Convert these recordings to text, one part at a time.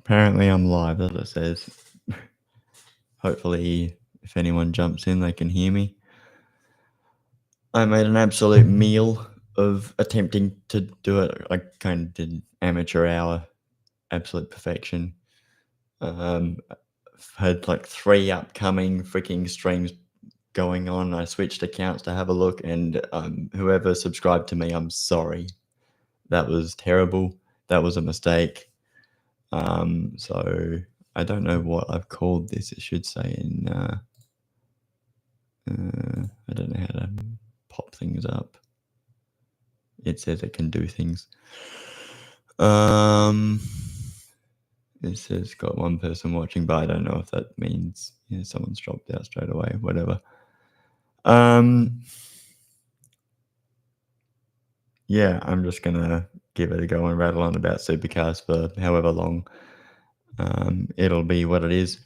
Apparently I'm live, as it says. Hopefully, if anyone jumps in, they can hear me. I made an absolute meal of attempting to do it. I kind of did amateur hour, absolute perfection. I've had like 3 upcoming freaking streams going on. I switched accounts to have a look, and whoever subscribed to me, I'm sorry. That was terrible. That was a mistake. So I don't know what I've called this. It should say in. I don't know how to pop things up. It says it can do things. It says got one person watching, but I don't know if that means someone's dropped out straight away. Whatever. Yeah, I'm just gonna give it a go and rattle on about Supercars for however long. It'll be what it is.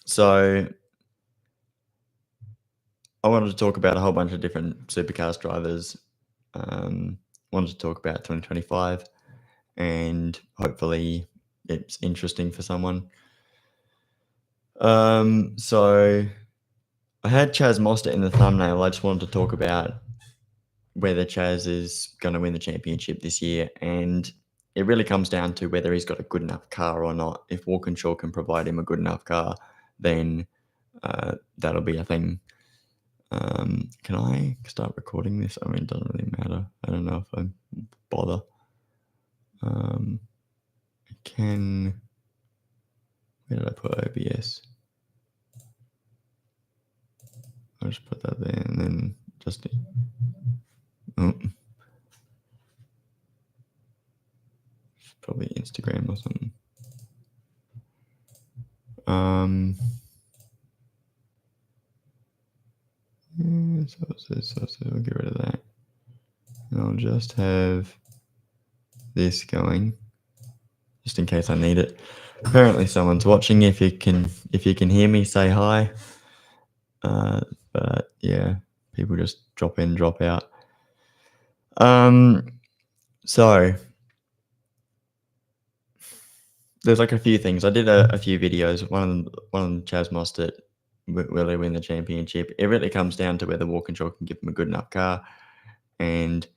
So I wanted to talk about a whole bunch of different Supercars drivers. Wanted to talk about 2025, and hopefully it's interesting for someone. So I had Chaz Mostert in the thumbnail. I just wanted to talk about whether Chaz is going to win the championship this year, and it really comes down to whether he's got a good enough car or not. If Walkinshaw can provide him a good enough car, then that'll be a thing. Can I start recording this? I mean, it doesn't really matter. I don't know if I bother. I can. Where did I put OBS? I'll just put that there and then just. Oh. It's probably Instagram or something. So I'll get rid of that. And I'll just have this going, just in case I need it. Apparently someone's watching. If you can hear me, say hi. But yeah, people just drop in, drop out. So there's like a few things. I did a few videos. One of them, Chaz Mostert, will he win the championship? It really comes down to whether Walkinshaw can give him a good enough car, and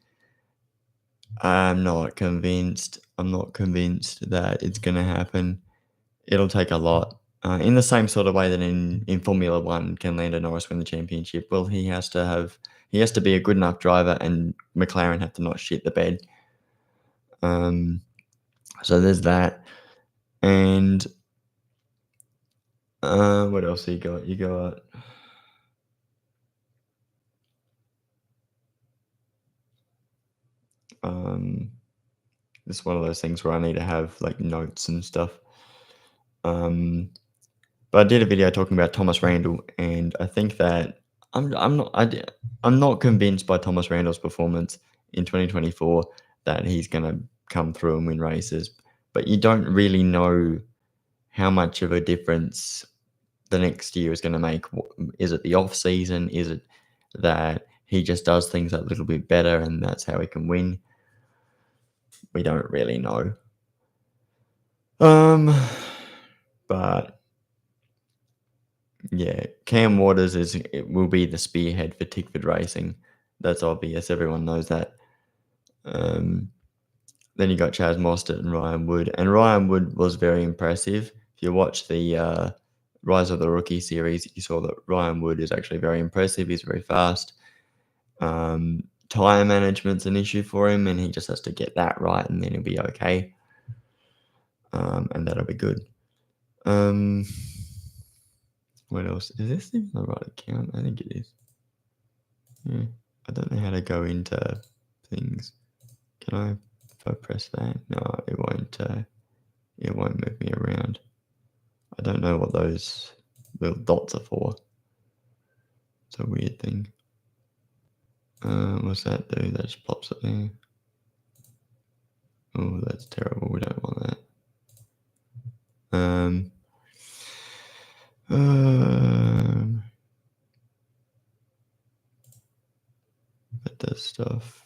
I'm not convinced. I'm not convinced that it's going to happen. It'll take a lot. In the same sort of way that in Formula One, can Lando Norris win the championship? Well, he has to be a good enough driver, and McLaren have to not shit the bed. So there's that. And what else you got? You got this is one of those things where I need to have like notes and stuff. But I did a video talking about Thomas Randall, and I think that I'm not convinced by Thomas Randall's performance in 2024 that he's going to come through and win races. But you don't really know how much of a difference the next year is going to make. Is it the off season? Is it that he just does things a little bit better and that's how he can win? We don't really know. But yeah, Cam Waters will be the spearhead for Tickford Racing. That's obvious. Everyone knows that. Then you got Chaz Mostert and Ryan Wood. And Ryan Wood was very impressive. If you watch the Rise of the Rookie series, you saw that Ryan Wood is actually very impressive. He's very fast. Tyre management's an issue for him, and he just has to get that right, and then he'll be okay. And that'll be good. What else? Is this even the right account? I think it is. Yeah. I don't know how to go into things. Can I, if I press that? No, it won't move me around. I don't know what those little dots are for. It's a weird thing. What's that do? That just pops up there. Oh, that's terrible. We don't want that. That does stuff.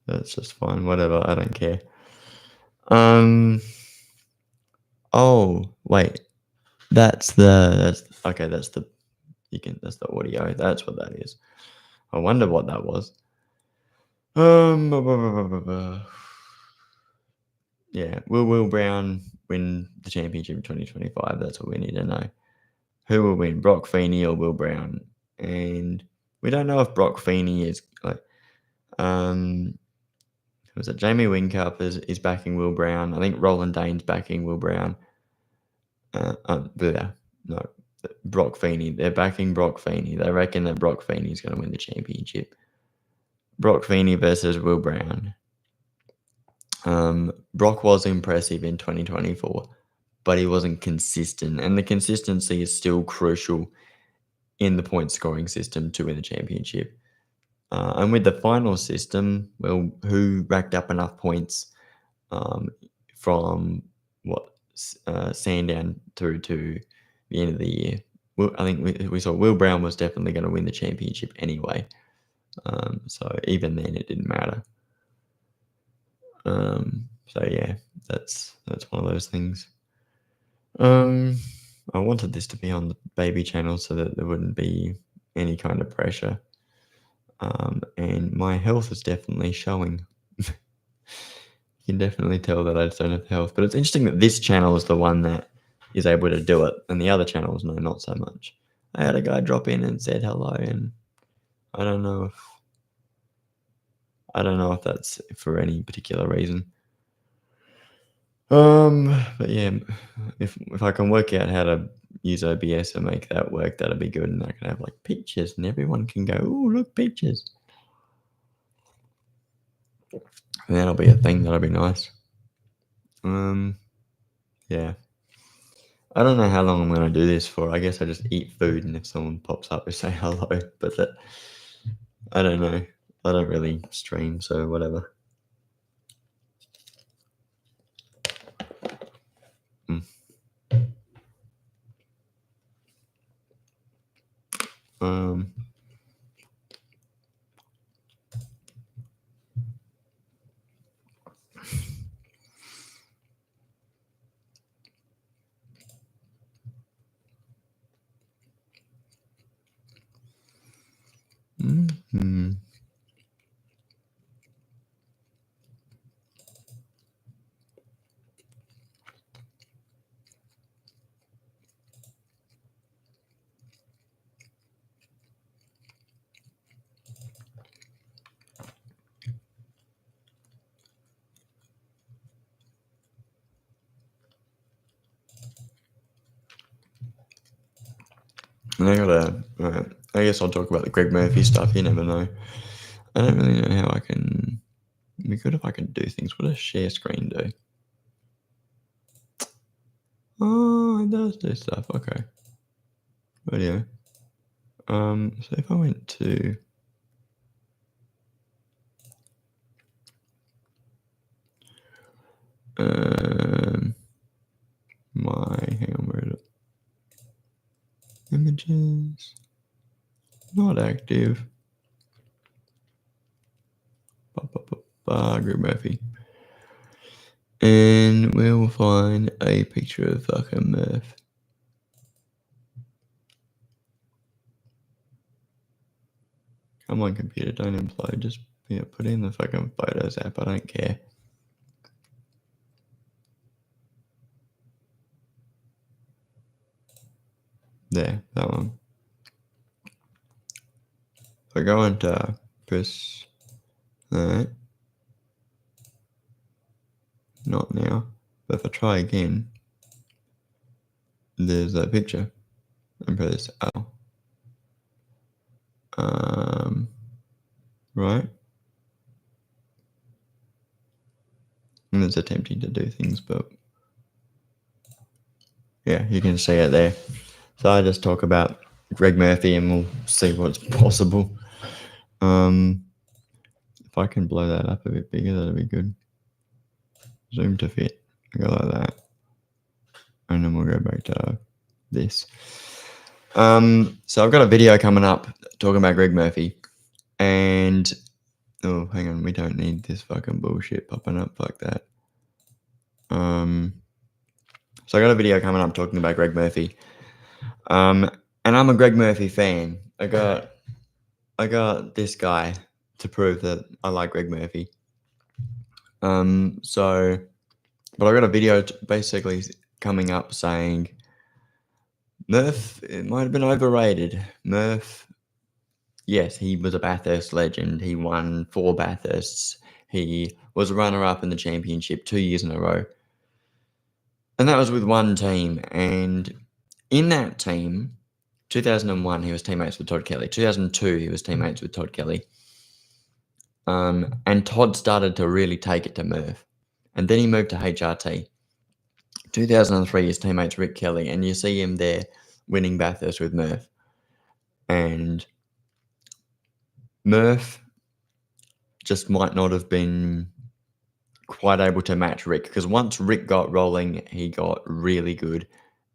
That's just fine. Whatever. I don't care. Um. Oh wait. That's okay. That's the That's the audio. That's what that is. I wonder what that was. Blah, blah, blah, blah, blah. Yeah. Will Will Brown win the championship in 2025? That's what we need to know. Who will win, Brock Feeney or Will Brown? And we don't know if Brock Feeney is like was it Jamie Whincup is backing Will Brown. I think Roland Dane's backing Will Brown. No, Brock Feeney. They're backing Brock Feeney. They reckon that Brock Feeney is going to win the championship. Brock Feeney versus Will Brown. Brock was impressive in 2024, but he wasn't consistent, and the consistency is still crucial in the point scoring system to win the championship. And with the final system, well, who racked up enough points from Sandown through to the end of the year? Well, I think we saw Will Brown was definitely going to win the championship anyway. So even then, it didn't matter. So yeah, that's one of those things. I wanted this to be on the baby channel so that there wouldn't be any kind of pressure. And my health is definitely showing. You can definitely tell that I just don't have health. But it's interesting that this channel is the one that is able to do it, and the other channels, no, not so much. I had a guy drop in and said hello, and I don't know if that's for any particular reason. But yeah, if I can work out how to use OBS and make that work, that'll be good, and I can have like pictures, and everyone can go, "Oh, look, pictures." And that'll be a thing. That'll be nice. Yeah. I don't know how long I'm going to do this for. I guess I just eat food, and if someone pops up, I say hello. But I don't know. I don't really stream, so whatever. And I guess I'll talk about the Greg Murphy stuff. You never know. I don't really know how I can. It'd be good if I can do things. What does share screen do? Oh, it does do stuff. Okay. Video. So if I went to hang on, where is it? Images. Not active. Greg Murphy. And we'll find a picture of fucking Murph. Come on, computer, don't implode. Just put in the fucking Photos app. I don't care. There, that one. If I go into press that. Not now. But if I try again, there's that picture. And press L. Right? And it's attempting to do things, but yeah, you can see it there. So I just talk about Greg Murphy and we'll see what's possible. If I can blow that up a bit bigger, that'll be good. Zoom to fit. Go like that. And then we'll go back to this. So I've got a video coming up talking about Greg Murphy. And Oh, hang on. We don't need this fucking bullshit popping up. Fuck that. So I got a video coming up talking about Greg Murphy. And I'm a Greg Murphy fan. I got this guy to prove that I like Greg Murphy. But I got a video basically coming up saying Murph, it might have been overrated. Murph, yes, he was a Bathurst legend. He won 4 Bathursts. He was a runner-up in the championship 2 years in a row. And that was with one team. And in that team, 2001, he was teammates with Todd Kelly. 2002, he was teammates with Todd Kelly. And Todd started to really take it to Murph. And then he moved to HRT. 2003, his teammates Rick Kelly. And you see him there winning Bathurst with Murph. And Murph just might not have been quite able to match Rick, because once Rick got rolling, he got really good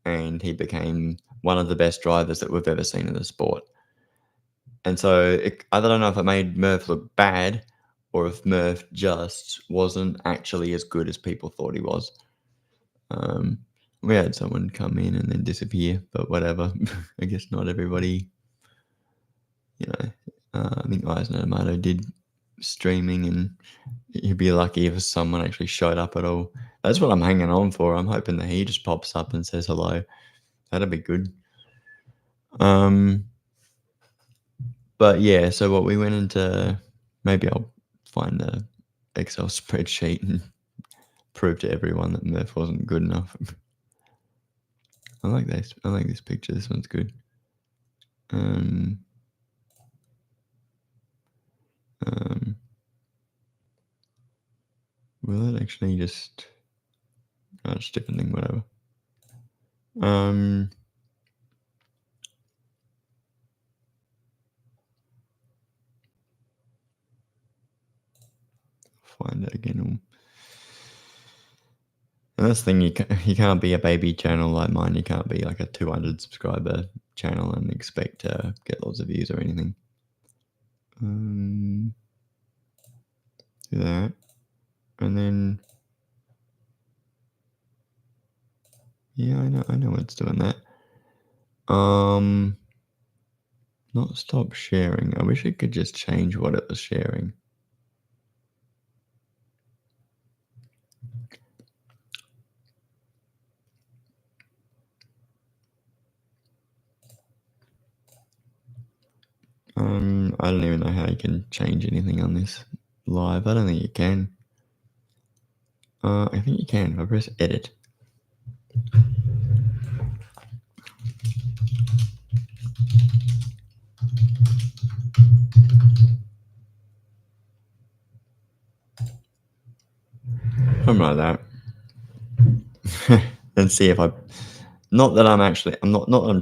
and he became one of the best drivers that we've ever seen in the sport. And so I don't know if it made Murph look bad or if Murph just wasn't actually as good as people thought he was. We had someone come in and then disappear, but whatever. I guess not everybody, I think Eisner Amato did streaming, and you'd be lucky if someone actually showed up at all. That's what I'm hanging on for. I'm hoping that he just pops up and says hello. That'd be good. But yeah, so what we went into, maybe I'll find the Excel spreadsheet and prove to everyone that Murph wasn't good enough. I like this. I like this picture. This one's good. Will it actually just... Oh, it's a different thing, whatever. Find it again. And that's the thing, you can't be a baby channel like mine. You can't be like a 200 subscriber channel and expect to get lots of views or anything. Do that. And then... Yeah, I know it's doing that. Not stop sharing. I wish it could just change what it was sharing. I don't even know how you can change anything on this live. I don't think you can. I think you can if I press edit. Something like that. And see if not that I'm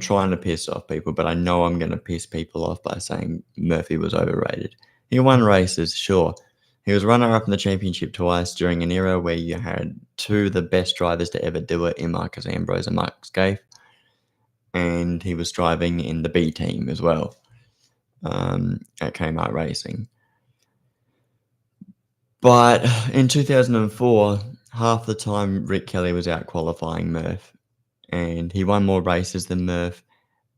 trying to piss off people, but I know I'm going to piss people off by saying Murphy was overrated. He won races, sure. He was runner-up in the championship twice during an era where you had 2 of the best drivers to ever do it in Marcus Ambrose and Mark Scaife. And he was driving in the B team as well at Kmart Racing. But in 2004, half the time Rick Kelly was out qualifying Murph. And he won more races than Murph.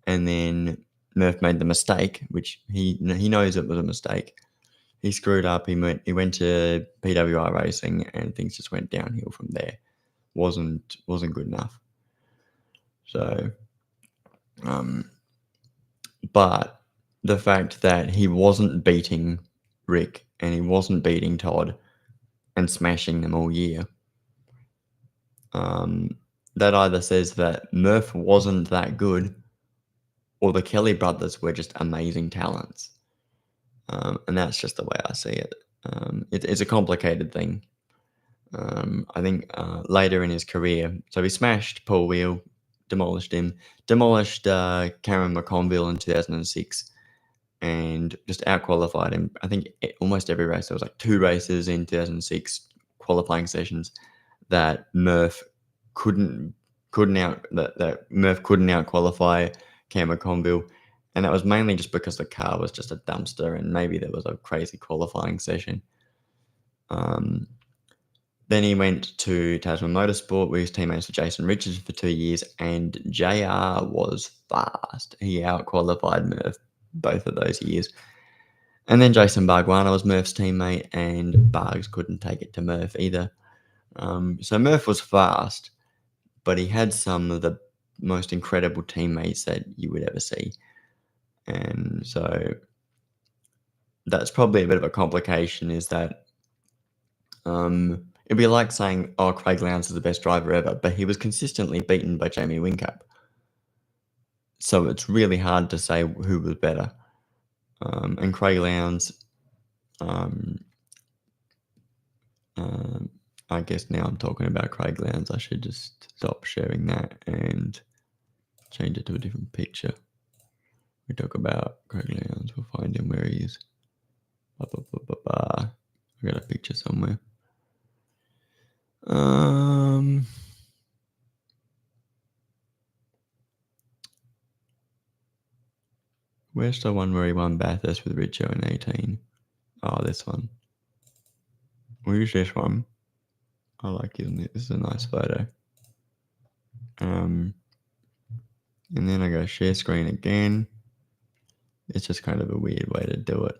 And then Murph made the mistake, which he knows it was a mistake. He screwed up. He went to PWR Racing, and things just went downhill from there. Wasn't good enough. So, but the fact that he wasn't beating Rick and he wasn't beating Todd and smashing them all year, that either says that Murph wasn't that good or the Kelly brothers were just amazing talents. And that's just the way I see it. It's a complicated thing. I think later in his career, so he smashed Paul Wheel, demolished him, demolished Cameron McConville in 2006, and just out-qualified him. I think almost every race, there was like 2 races in 2006 qualifying sessions that Murph couldn't out-qualify Cam McConville, And that was mainly just because the car was just a dumpster and maybe there was a crazy qualifying session. Then he went to Tasman Motorsport with his teammates for Jason Richards for 2 years, and JR was fast. He out-qualified Murph both of those years. And then Jason Bargwanna was Murph's teammate, and Bargs couldn't take it to Murph either. So Murph was fast, but he had some of the most incredible teammates that you would ever see. And so that's probably a bit of a complication, is that it'd be like saying, oh, Craig Lowndes is the best driver ever, but he was consistently beaten by Jamie Whincup. So it's really hard to say who was better. And Craig Lowndes, I guess now I'm talking about Craig Lowndes, I should just stop sharing that and change it to a different picture. We talk about Craig Lowndes, we'll find him where he is. I got a picture somewhere. Where's the one where he won Bathurst with Richo in 18? Oh, this one. Where's this one? I like using it. This is a nice photo. And then I go share screen again. It's just kind of a weird way to do it.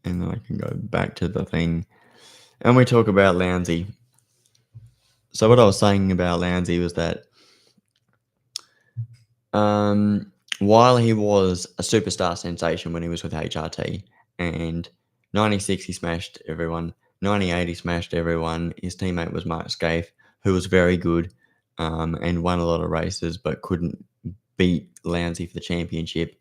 And then I can go back to the thing. And we talk about Lowndesy. So what I was saying about Lowndesy was that while he was a superstar sensation when he was with HRT, and 96 he smashed everyone, 98 he smashed everyone, his teammate was Mark Scaife, who was very good and won a lot of races but couldn't beat Lowndesy for the championship.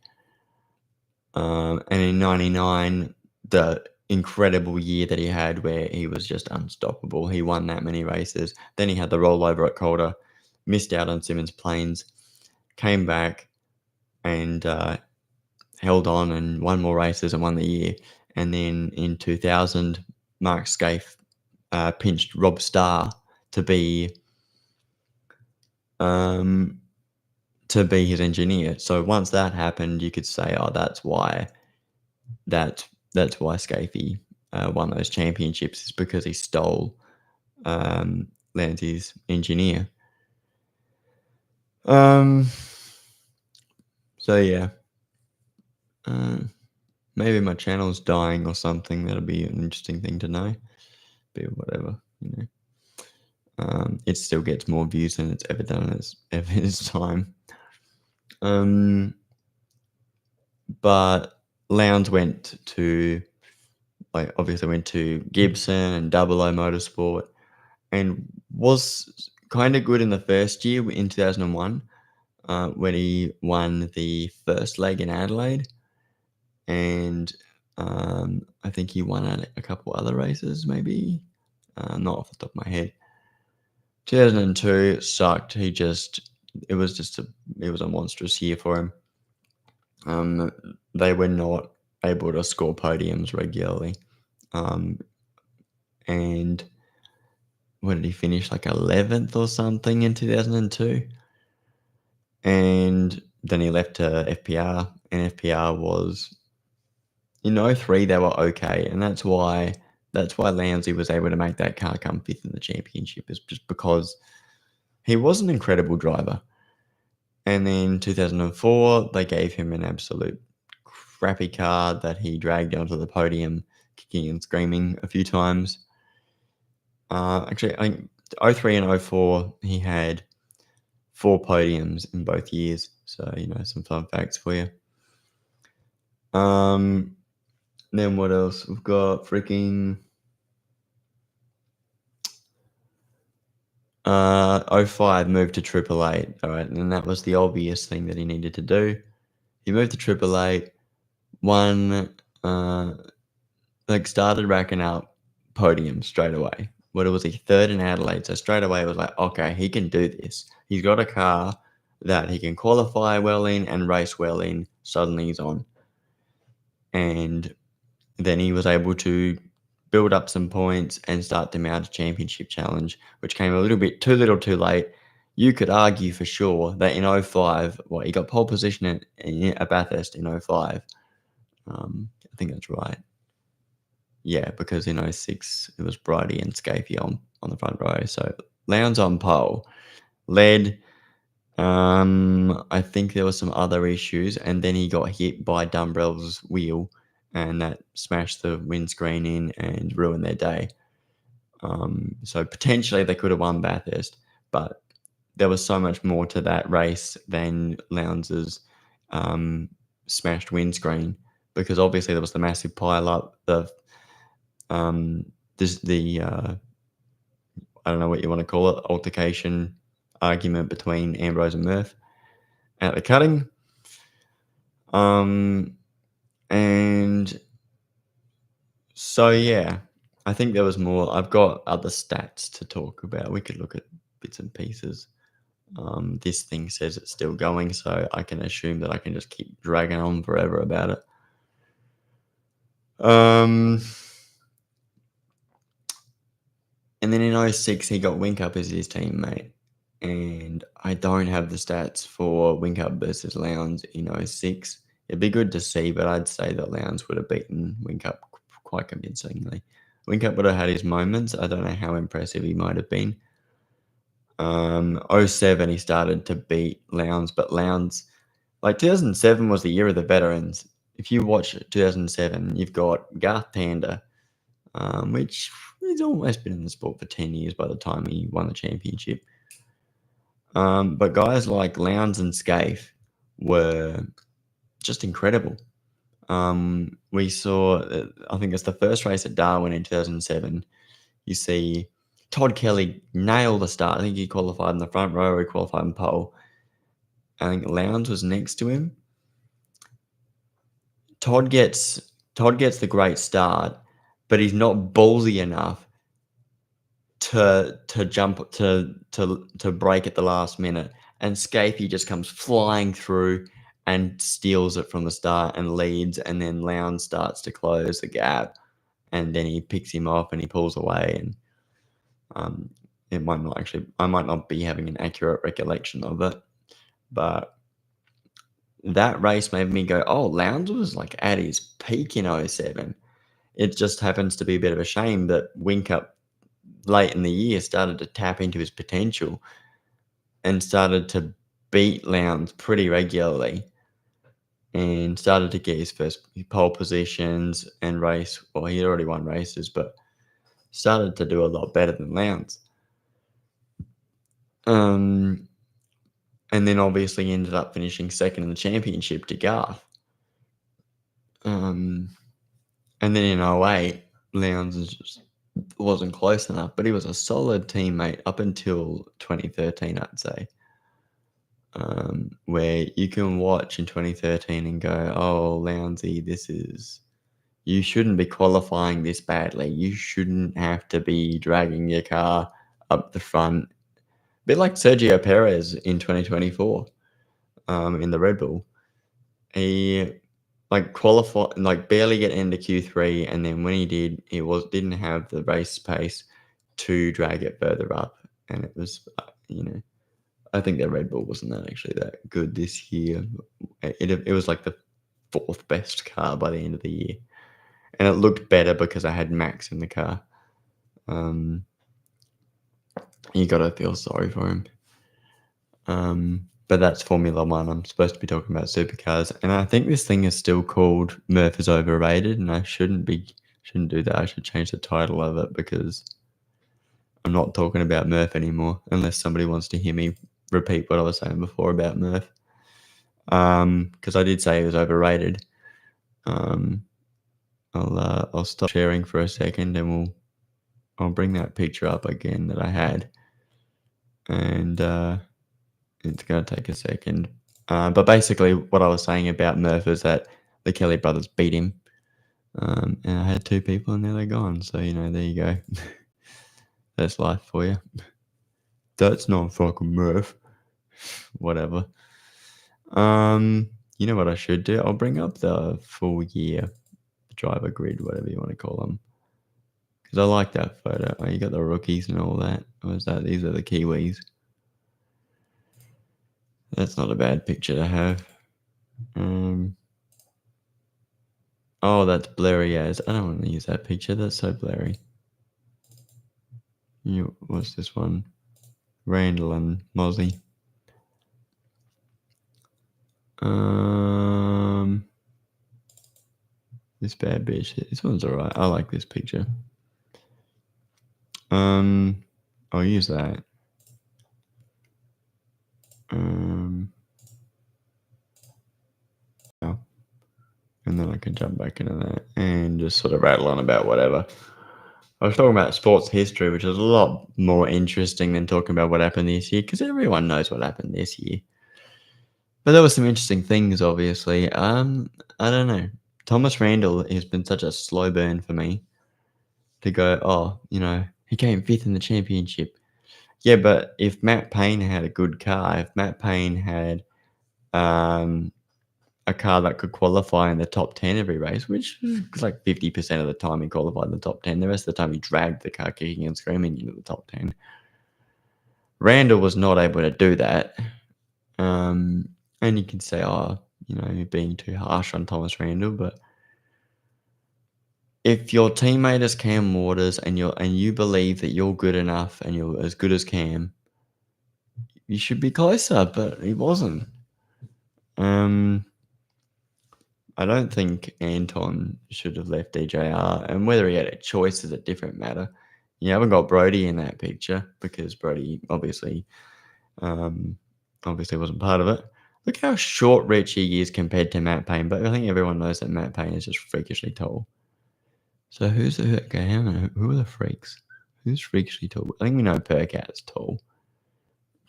And in 99, the incredible year that he had where he was just unstoppable. He won that many races. Then he had the rollover at Calder, missed out on Simmons Plains, came back and held on and won more races and won the year. And then in 2000, Mark Scaife pinched Rob Starr to be his engineer. So once that happened, you could say, oh, that's why Scaife won those championships, is because he stole Lowndes's engineer. So yeah, maybe my channel's dying or something. That'll be an interesting thing to know. But whatever, you know. It still gets more views than it's ever done ever in its time. But Lowndes went to, obviously went to Gibson and Double O Motorsport, and was kind of good in the first year in 2001 when he won the first leg in Adelaide, and I think he won a couple other races, maybe, not off the top of my head. 2002 sucked. It was a monstrous year for him. They were not able to score podiums regularly. And what did he finish, like 11th or something in 2002? And then he left to FPR, and FPR was, in 03 they were okay, and that's why Lowndesy was able to make that car come 5th in the championship, is just because he was an incredible driver. And then 2004, they gave him an absolute crappy car that he dragged onto the podium, kicking and screaming a few times. Actually, I think 03 and 04, he had 4 podiums in both years. So, some fun facts for you. Then what else? We've got freaking 05 moved to Triple Eight. All right, and that was the obvious thing that he needed to do. He moved to Triple Eight, won, started racking up podiums straight away. What was he? 3rd in Adelaide. So straight away it was like, okay, he can do this. He's got a car that he can qualify well in and race well in. Suddenly he's on. And then he was able to build up some points and start to mount a championship challenge, which came a little bit too little too late. you could argue for sure that in '05, he got pole position at Bathurst in '05. I think that's right. Yeah, because in '06 it was Bridie and Scapie on the front row. So Lowndes on pole, led. I think there were some other issues, and then he got hit by Dumbrell's wheel, and that smashed the windscreen in and ruined their day. So potentially they could have won Bathurst, but there was so much more to that race than Lowndes' smashed windscreen, because obviously there was the massive pile up, I don't know what you want to call it, altercation argument between Ambrose and Murph at the cutting. And so, yeah, I think there was more. I've got other stats to talk about. We could look at bits and pieces. This thing says it's still going, so I can assume that I can just keep dragging on forever about it. And then in '06, he got Whincup as his teammate. And I don't have the stats for Whincup versus Lowndes in '06. It'd be good to see, but I'd say that Lowndes would have beaten Whincup quite convincingly. Whincup would have had his moments. I don't know how impressive he might have been. '07, he started to beat Lowndes, but Lowndes, 2007 was the year of the veterans. If you watch 2007, you've got Garth Tander, which he's almost been in the sport for 10 years by the time he won the championship. But guys like Lowndes and Scaife were just incredible. We saw, I think it's the first race at Darwin in 2007. You see Todd Kelly nail the start. I think he qualified in the front row, he qualified in pole. I think Lowndes was next to him. Todd gets the great start, but he's not ballsy enough to jump to break at the last minute. And Scapie just comes flying through and steals it from the start and leads, and then Lowndes starts to close the gap, and then he picks him off and he pulls away. And it might not actually, I might not be having an accurate recollection of it, but that race made me go, oh, Lowndes was at his peak in '07. It just happens to be a bit of a shame that Whincup late in the year started to tap into his potential and started to beat Lowndes pretty regularly and started to get his first pole positions and race. Well, he'd already won races, but started to do a lot better than Lowndes. And then obviously ended up finishing second in the championship to Garth. And then in '08, Lowndes just wasn't close enough, but he was a solid teammate up until 2013, I'd say. Where you can watch in 2013 and go, oh, Lowndesy, you shouldn't be qualifying this badly. You shouldn't have to be dragging your car up the front. A bit like Sergio Perez in 2024 in the Red Bull. He qualified, barely get into Q3, and then when he did, he didn't have the race pace to drag it further up, and it was, I think their Red Bull wasn't that good this year. It was like the fourth best car by the end of the year, and it looked better because I had Max in the car. You got to feel sorry for him. But that's Formula One. I'm supposed to be talking about supercars, and I think this thing is still called Murph is Overrated, and I shouldn't do that. I should change the title of it because I'm not talking about Murph anymore, unless somebody wants to hear me repeat what I was saying before about Murph. Because I did say he was overrated. I'll stop sharing for a second, and I'll bring that picture up again that I had, and it's going to take a second. But basically, what I was saying about Murph is that the Kelly brothers beat him, and I had two people, and now they're gone. So there you go. That's life for you. That's not fucking Murph. Whatever. You know what I should do? I'll bring up the full year driver grid, whatever you want to call them, because I like that photo. Oh, you got the rookies and all that. Or is that these are the Kiwis? That's not a bad picture to have. Oh, that's blurry as. I don't want to use that picture. That's so blurry. What's this one? Randall and Mozzie. This bad bitch. This one's alright. I like this picture. I'll use that. And then I can jump back into that and just sort of rattle on about whatever. I was talking about sports history, which is a lot more interesting than talking about what happened this year, because everyone knows what happened this year. But there were some interesting things, obviously. I don't know. Thomas Randall has been such a slow burn for me to go, oh, he came fifth in the championship. Yeah, but if Matt Payne had a good car, if Matt Payne had a car that could qualify in the top 10 every race, which is like 50% of the time he qualified in the top 10. The rest of the time he dragged the car kicking and screaming into the top 10. Randall was not able to do that. And you can say, you're being too harsh on Thomas Randall, but if your teammate is Cam Waters and you believe that you're good enough and you're as good as Cam, you should be closer, but he wasn't. I don't think Anton should have left DJR, and whether he had a choice is a different matter. You haven't got Brody in that picture because Brody obviously wasn't part of it. Look how short Rich he is compared to Matt Payne, but I think everyone knows that Matt Payne is just freakishly tall. So who are the freaks? Who's freakishly tall? I think we know Percat's tall.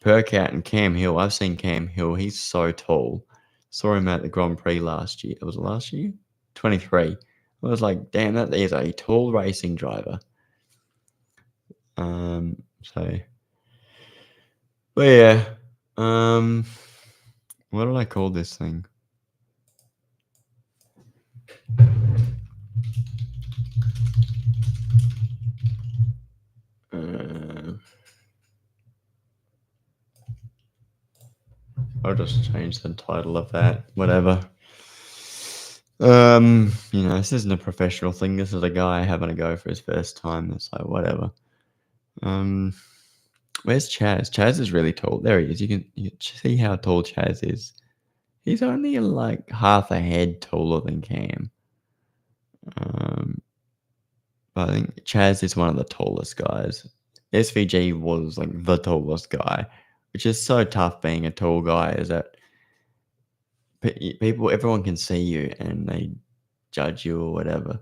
Percat and Cam Hill. I've seen Cam Hill. He's so tall. Saw him at the Grand Prix last year. Was it last year? 23. I was like, damn, that is a tall racing driver. But yeah. What did I call this thing? I'll just change the title of that. Whatever. This isn't a professional thing. This is a guy having a go for his first time. It's like, whatever. Where's Chaz? Chaz is really tall. There he is. You can see how tall Chaz is. He's only like half a head taller than Cam. But I think Chaz is one of the tallest guys. SVG was like the tallest guy, which is so tough being a tall guy, is that everyone can see you and they judge you or whatever.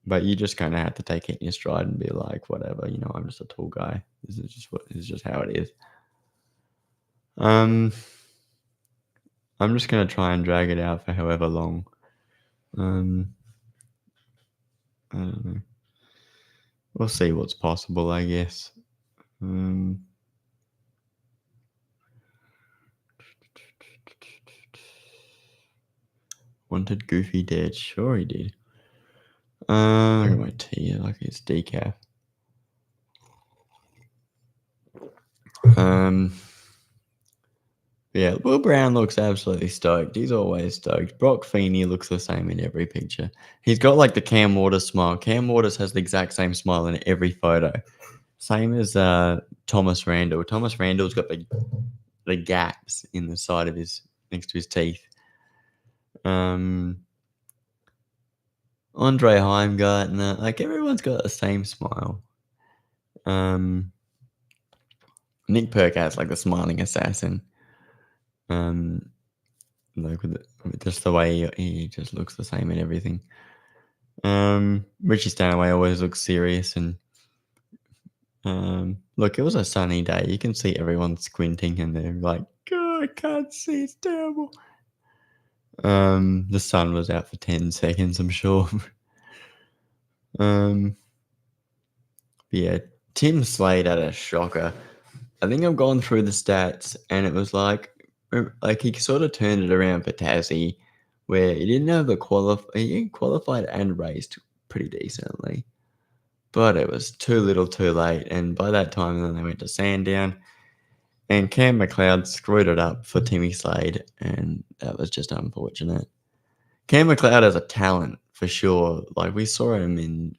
But you just kind of have to take it in your stride and be like, whatever, I'm just a tall guy. This is just how it is. I'm just gonna try and drag it out for however long. I don't know. We'll see what's possible, I guess. Wanted Goofy dead. Sure he did. Look at my tea, like it's decaf. Yeah, Will Brown looks absolutely stoked. He's always stoked. Brock Feeney looks the same in every picture. He's got like the Cam Waters smile. Cam Waters has the exact same smile in every photo. Same as Thomas Randall. Thomas Randall's got the gaps in the side of next to his teeth. Andre Heimgartner, like everyone's got the same smile. Nick Percat's like the smiling assassin. Like with just the way he just looks the same in everything. Richie Stanaway always looks serious, and look, it was a sunny day. You can see everyone squinting, and they're like, "God, I can't see. It's terrible." The sun was out for 10 seconds, I'm sure. Yeah, Tim Slade had a shocker. I think I've gone through the stats, and it was like he sort of turned it around for Tassie, where he didn't have he qualified and raced pretty decently, but it was too little too late. And by that time, then they went to Sandown, And Cam McLeod screwed it up for Timmy Slade, and that was just unfortunate. Cam McLeod has a talent for sure. Like we saw him in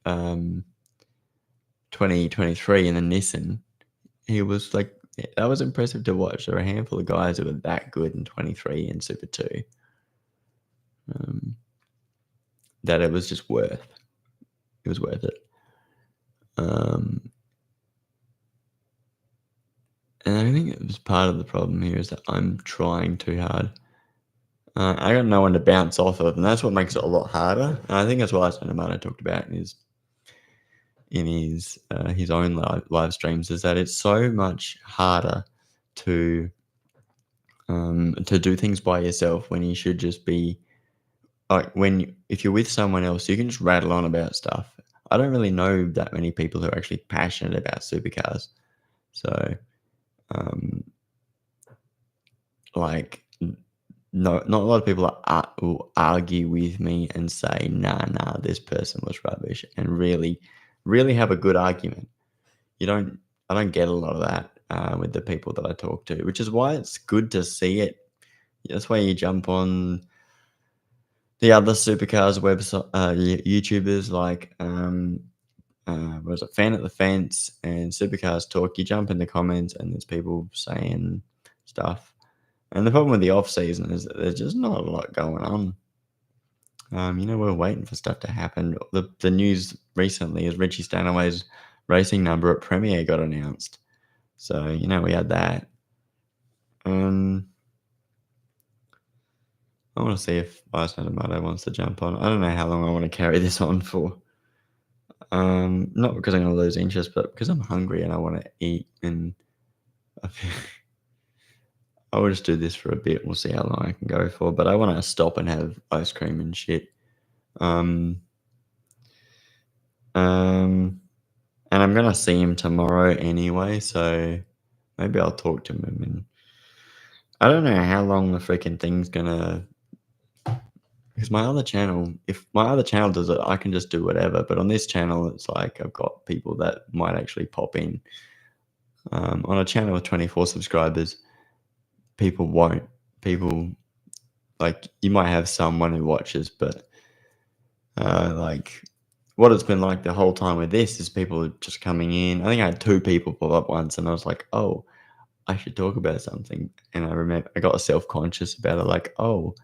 2023 in the Nissan. He was like, that was impressive to watch. There were a handful of guys who were that good in 23 in Super 2 that it was just worth. It was worth it. And I think it was part of the problem here is that I'm trying too hard. I got no one to bounce off of, and that's what makes it a lot harder. And I think that's what Sanamano talked about in his own live streams, is that it's so much harder to do things by yourself when you should just be like if you're with someone else, you can just rattle on about stuff. I don't really know that many people who are actually passionate about supercars, so like no, not a lot of people will argue with me and say, nah, this person was rubbish, and really, really have a good argument. I don't get a lot of that with the people that I talk to, which is why it's good to see it. That's why you jump on the other supercars website, YouTubers like was it Fan at the Fence and Supercars Talk. You jump in the comments and there's people saying stuff. And the problem with the off season is that there's just not a lot going on. We're waiting for stuff to happen. The news recently is Richie Stanaway's racing number at Premier got announced. So, we had that. I want to see if Sanamano wants to jump on. I don't know how long I want to carry this on for. Not because I'm going to lose interest, but because I'm hungry and I want to eat. And I will just do this for a bit. We'll see how long I can go for. But I want to stop and have ice cream and shit. And I'm going to see him tomorrow anyway. So maybe I'll talk to him. And I don't know how long the freaking thing's going to... Because if my other channel does it, I can just do whatever. But on this channel, it's like I've got people that might actually pop in. On a channel with 24 subscribers, people won't. People, like, you might have someone who watches, but like what it's been like the whole time with this is people just coming in. I think I had 2 people pop up once, and I was like, oh, I should talk about something. And I remember I got self-conscious about it, like, oh,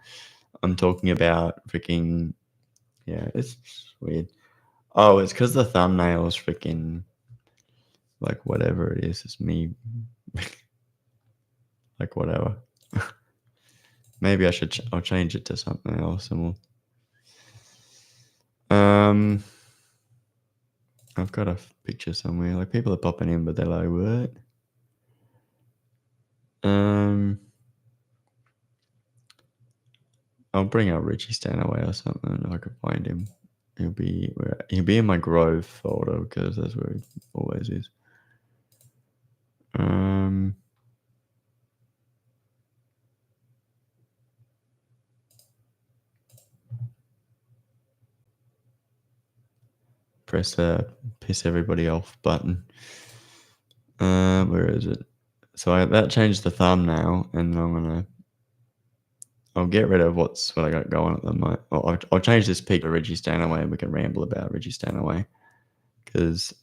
I'm talking about freaking, yeah, it's weird. Oh, it's because the thumbnail is freaking, like, whatever it is. It's me, like, whatever. Maybe I'll change it to something else, and I've got a picture somewhere. Like, people are popping in, but they're like, what? I'll bring out Richie Stanaway or something if I can find him. He'll be in my Grove folder because that's where he always is. Press the piss everybody off button. Where is it? So that changed the thumbnail, and I'll get rid of what I got going at the moment. I'll change this pic to Richie Stanaway, and we can ramble about Richie Stanaway. Because,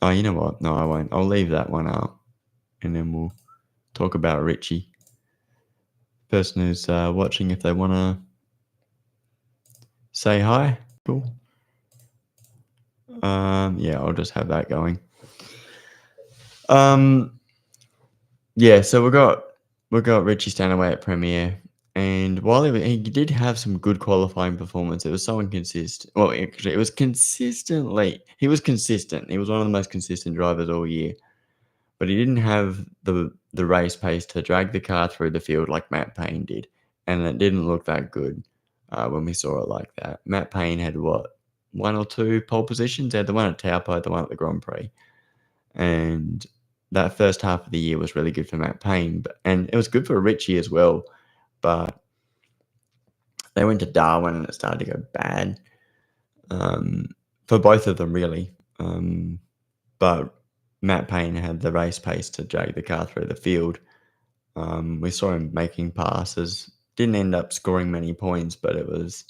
you know what? No, I won't. I'll leave that one out, and then we'll talk about Richie. Person who's watching, if they want to say hi, cool. Yeah, I'll just have that going. Yeah, so we got Richie Stanaway at Premier, and while he did have some good qualifying performance, it was so inconsistent. Well, actually, it was consistently. He was consistent. He was one of the most consistent drivers all year, but he didn't have the race pace to drag the car through the field like Matt Payne did, and it didn't look that good when we saw it like that. Matt Payne had what, 1 or 2 pole positions? He had the one at Taupo, the one at the Grand Prix, and that first half of the year was really good for Matt Payne, and it was good for Richie as well, but they went to Darwin and it started to go bad for both of them, really. But Matt Payne had the race pace to drag the car through the field. We saw him making passes. Didn't end up scoring many points, but it was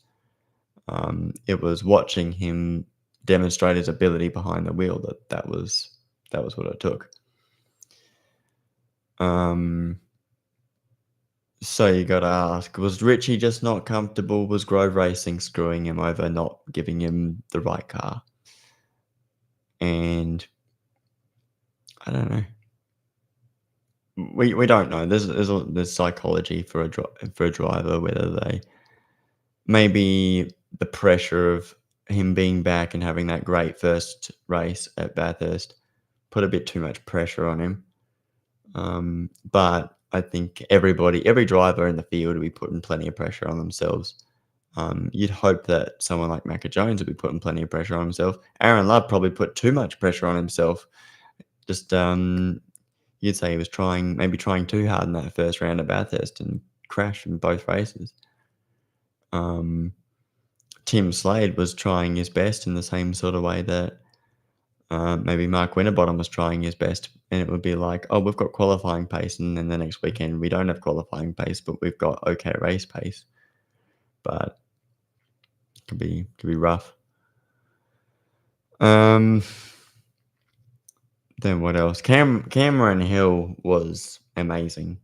watching him demonstrate his ability behind the wheel that was what it took. So you got to ask, was Richie just not comfortable? Was Grove Racing screwing him over, not giving him the right car? And I don't know. We don't know. There's psychology for a driver, whether they maybe the pressure of him being back and having that great first race at Bathurst put a bit too much pressure on him. But I think every driver in the field will be putting plenty of pressure on themselves. You'd hope that someone like Macca Jones would be putting plenty of pressure on himself. Aaron Love probably put too much pressure on himself. Just you'd say he was trying too hard in that first round at Bathurst and crashed in both races. Tim Slade was trying his best in the same sort of way that maybe Mark Winterbottom was trying his best, and it would be like, oh, we've got qualifying pace, and then the next weekend we don't have qualifying pace, but we've got okay race pace. But it could be rough. Then what else? Cameron Hill was amazing.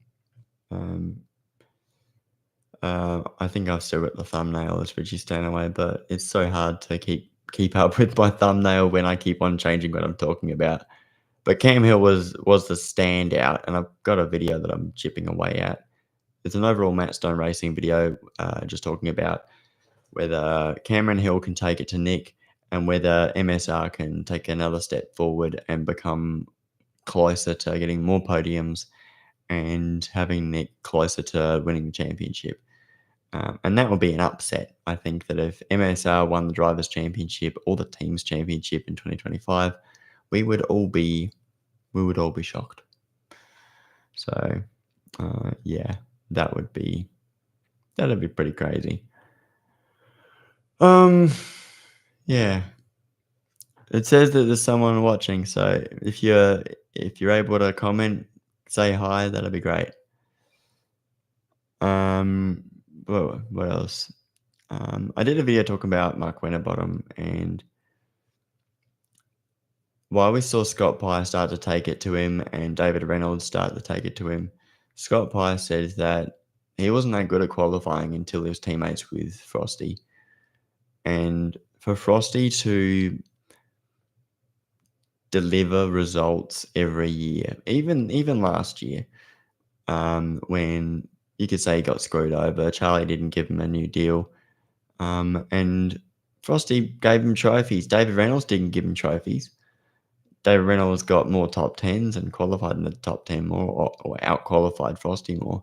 I think I've still got the thumbnail as Richie Stanaway, but it's so hard to keep up with my thumbnail when I keep on changing what I'm talking about. But Cam Hill was the standout, and I've got a video that I'm chipping away at. It's an overall Matt Stone Racing video, just talking about whether Cameron Hill can take it to Nick and whether MSR can take another step forward and become closer to getting more podiums and having Nick closer to winning the championship. And that would be an upset. I think that if MSR won the Drivers' Championship or the Teams' Championship in 2025, we would all be shocked. So, yeah, that'd be pretty crazy. Yeah. It says that there's someone watching, so if you're able to comment, say hi, that'd be great. What else? I did a video talking about Mark Winterbottom, and while we saw Scott Pye start to take it to him and David Reynolds start to take it to him, Scott Pye said that he wasn't that good at qualifying until he was teammates with Frosty. And for Frosty to deliver results every year, even last year, when you could say he got screwed over, Charlie didn't give him a new deal, and Frosty gave him trophies. David Reynolds didn't give him trophies. David Reynolds got more top 10s and qualified in the top 10 more, or out-qualified Frosty more.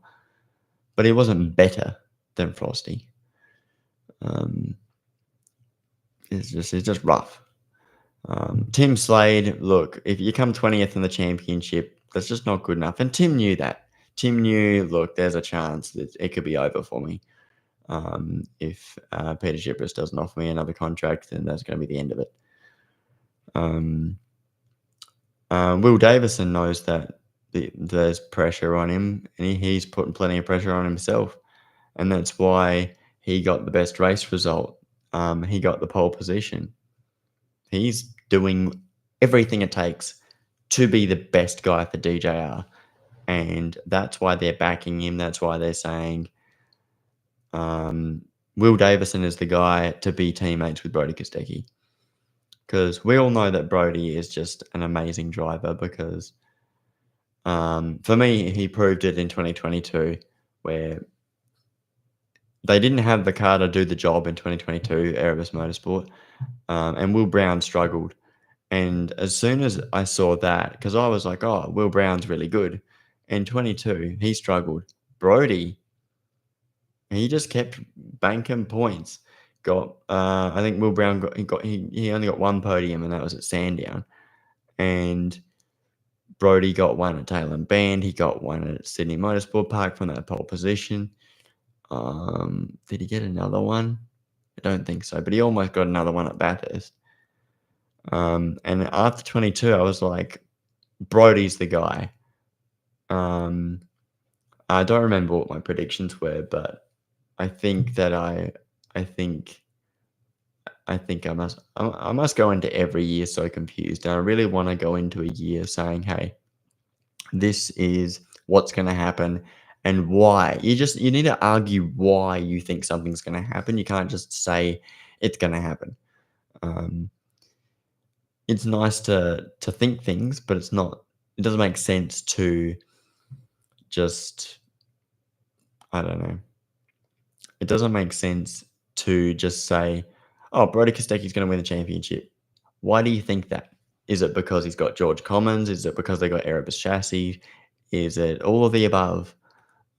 But he wasn't better than Frosty. It's just rough. Tim Slade, look, if you come 20th in the championship, that's just not good enough. And Tim knew that. Tim knew, look, there's a chance that it could be over for me. If Peter Chipris doesn't offer me another contract, then that's going to be the end of it. Will Davison knows that there's pressure on him, and he's putting plenty of pressure on himself. And that's why he got the best race result. He got the pole position. He's doing everything it takes to be the best guy for DJR. And that's why they're backing him. That's why they're saying Will Davison is the guy to be teammates with Brodie Kostecki. Because we all know that Brodie is just an amazing driver because for me, he proved it in 2022 where they didn't have the car to do the job in 2022, Erebus Motorsport, and Will Brown struggled. And as soon as I saw that, because I was like, oh, Will Brown's really good. In 22, he struggled. Brodie, he just kept banking points. I think Will Brown he only got one podium, and that was at Sandown. And Brodie got one at Tail and Band. He got one at Sydney Motorsport Park from that pole position. Did he get another one? I don't think so, but he almost got another one at Bathurst. And after 22, I was like, Brody's the guy. I don't remember what my predictions were, but I think that I think I must go into every year so confused. And I really want to go into a year saying, hey, this is what's going to happen and why. You need to argue why you think something's going to happen. You can't just say it's going to happen. It's nice to think things, but it doesn't make sense to just, I don't know. It doesn't make sense to just say, oh, Brody Kostecki's going to win the championship. Why do you think that? Is it because he's got George Commons? Is it because they got Erebus Chassis? Is it all of the above?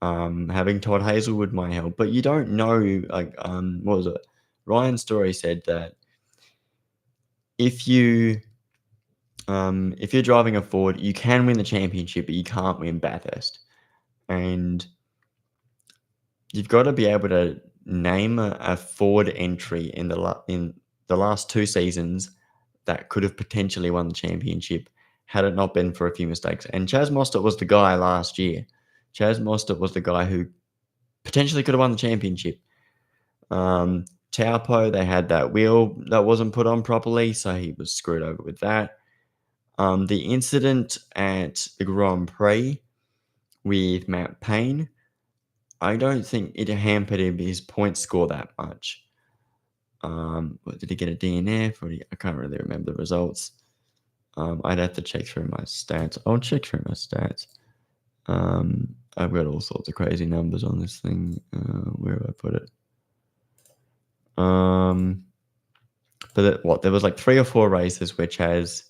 Having Todd Hazelwood might help, but you don't know. Like, what was it? Ryan Story said that if you're driving a Ford, you can win the championship, but you can't win Bathurst, and you've got to be able to name a Ford entry in the last 2 seasons that could have potentially won the championship had it not been for a few mistakes. And Chaz Mostert was the guy last year. Chaz Mostert was the guy who potentially could have won the championship. Taupo, they had that wheel that wasn't put on properly, so he was screwed over with that. The incident at the Grand Prix with Matt Payne, I don't think it hampered his point score that much. Did he get a DNF? I can't really remember the results. I'd have to check through my stats. I'll check through my stats. I've got all sorts of crazy numbers on this thing. Where have I put it? But there was like 3 or 4 races where Chaz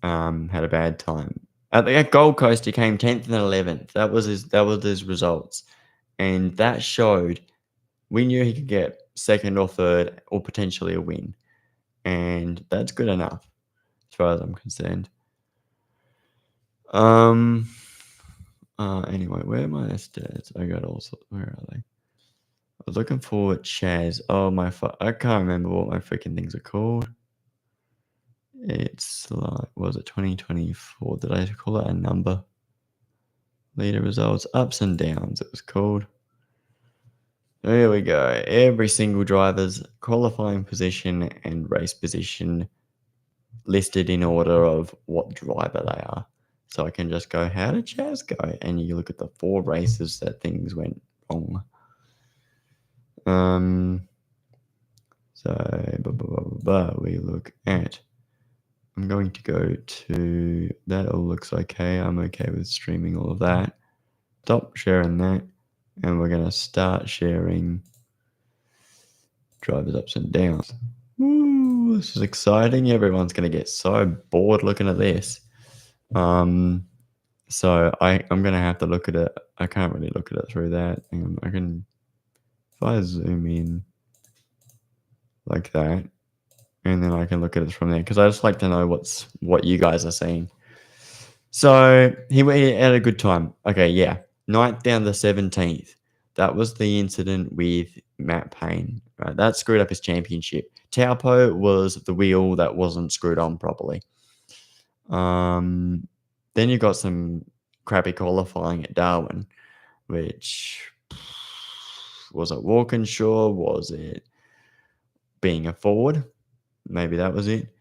had a bad time. At Gold Coast, he came 10th and 11th. That was his results, and that showed we knew he could get 2nd or 3rd or potentially a win, and that's good enough as far as I'm concerned. Anyway, where are my stats? I got also. Where are they? I was looking for Chaz. Oh I can't remember what my freaking things are called. It's like, was it 2024? Did I call it a number? Leader results, ups and downs, it was called. There we go. Every single driver's qualifying position and race position listed in order of what driver they are. So I can just go, how did Chaz go? And you look at the 4 races that things went wrong. We look at, I'm going to go to, that all looks okay. I'm okay with streaming all of that. Stop sharing that. And we're going to start sharing drivers ups and downs. Woo, this is exciting. Everyone's going to get so bored looking at this. So I'm going to have to look at it. I can't really look at it through that. If I zoom in like that, and then I can look at it from there, because I just like to know what you guys are seeing. So he had a good time. Okay, yeah. 9th down to 17th. That was the incident with Matt Payne. Right, that screwed up his championship. Taupo was the wheel that wasn't screwed on properly. Then you got some crappy qualifying at Darwin, which was it Walkinshaw? Was it being a Ford? Maybe that was it.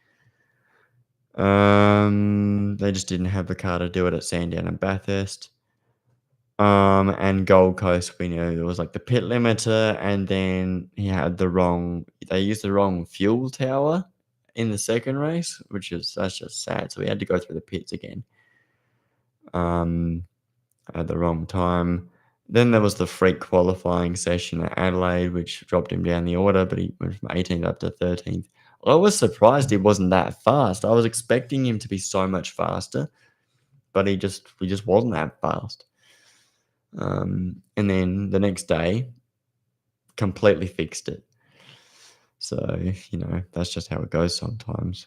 They just didn't have the car to do it at Sandown and Bathurst. And Gold Coast, we knew there was like the pit limiter, and then they used the wrong fuel tower in the second race, that's just sad. So we had to go through the pits again. At the wrong time. Then there was the freak qualifying session at Adelaide, which dropped him down the order, but he went from 18th up to 13th. I was surprised he wasn't that fast. I was expecting him to be so much faster, but he just wasn't that fast. And then the next day, completely fixed it. So, that's just how it goes sometimes.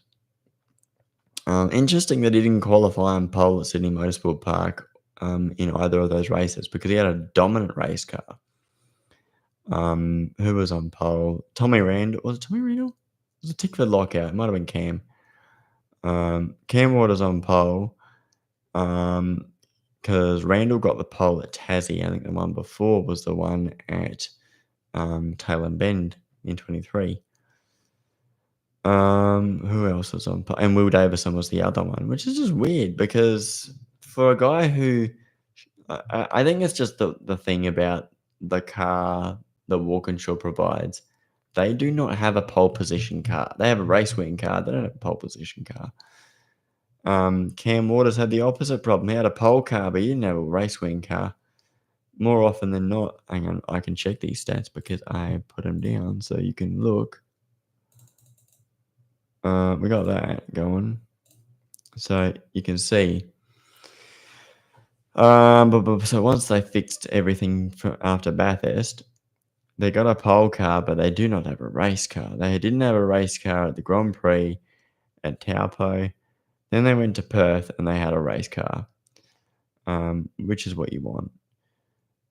Interesting that he didn't qualify on pole at Sydney Motorsport Park in either of those races, because he had a dominant race car. Who was on pole? Tommy Randall. Was it Tommy Randall? It was a Tickford lockout. It might have been Cam. Cam Waters on pole. Because Randall got the pole at Tassie. I think the one before was the one at Tail and Bend in 23. Who else was on? And Will Davison was the other one, which is just weird because for a guy who, I think it's just the thing about the car that Walkinshaw provides. They do not have a pole position car. They have a race winning car. They don't have a pole position car. Cam Waters had the opposite problem. He had a pole car, but he didn't have a race wing car. More often than not, hang on, I can check these stats because I put them down so you can look. We got that going. So you can see. So once they fixed everything after Bathurst, they got a pole car, but they do not have a race car. They didn't have a race car at the Grand Prix at Taupo. Then they went to Perth and they had a race car, which is what you want.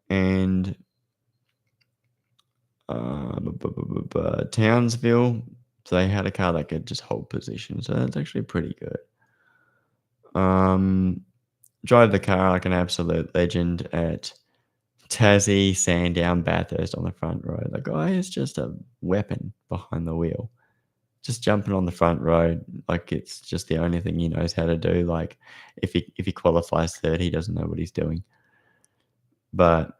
And Townsville, so they had a car that could just hold position. So that's actually pretty good. Drive the car like an absolute legend at Tassie, Sandown, Bathurst on the front row. The guy is just a weapon behind the wheel. Just jumping on the front row like it's just the only thing he knows how to do. Like if he qualifies third, he doesn't know what he's doing. But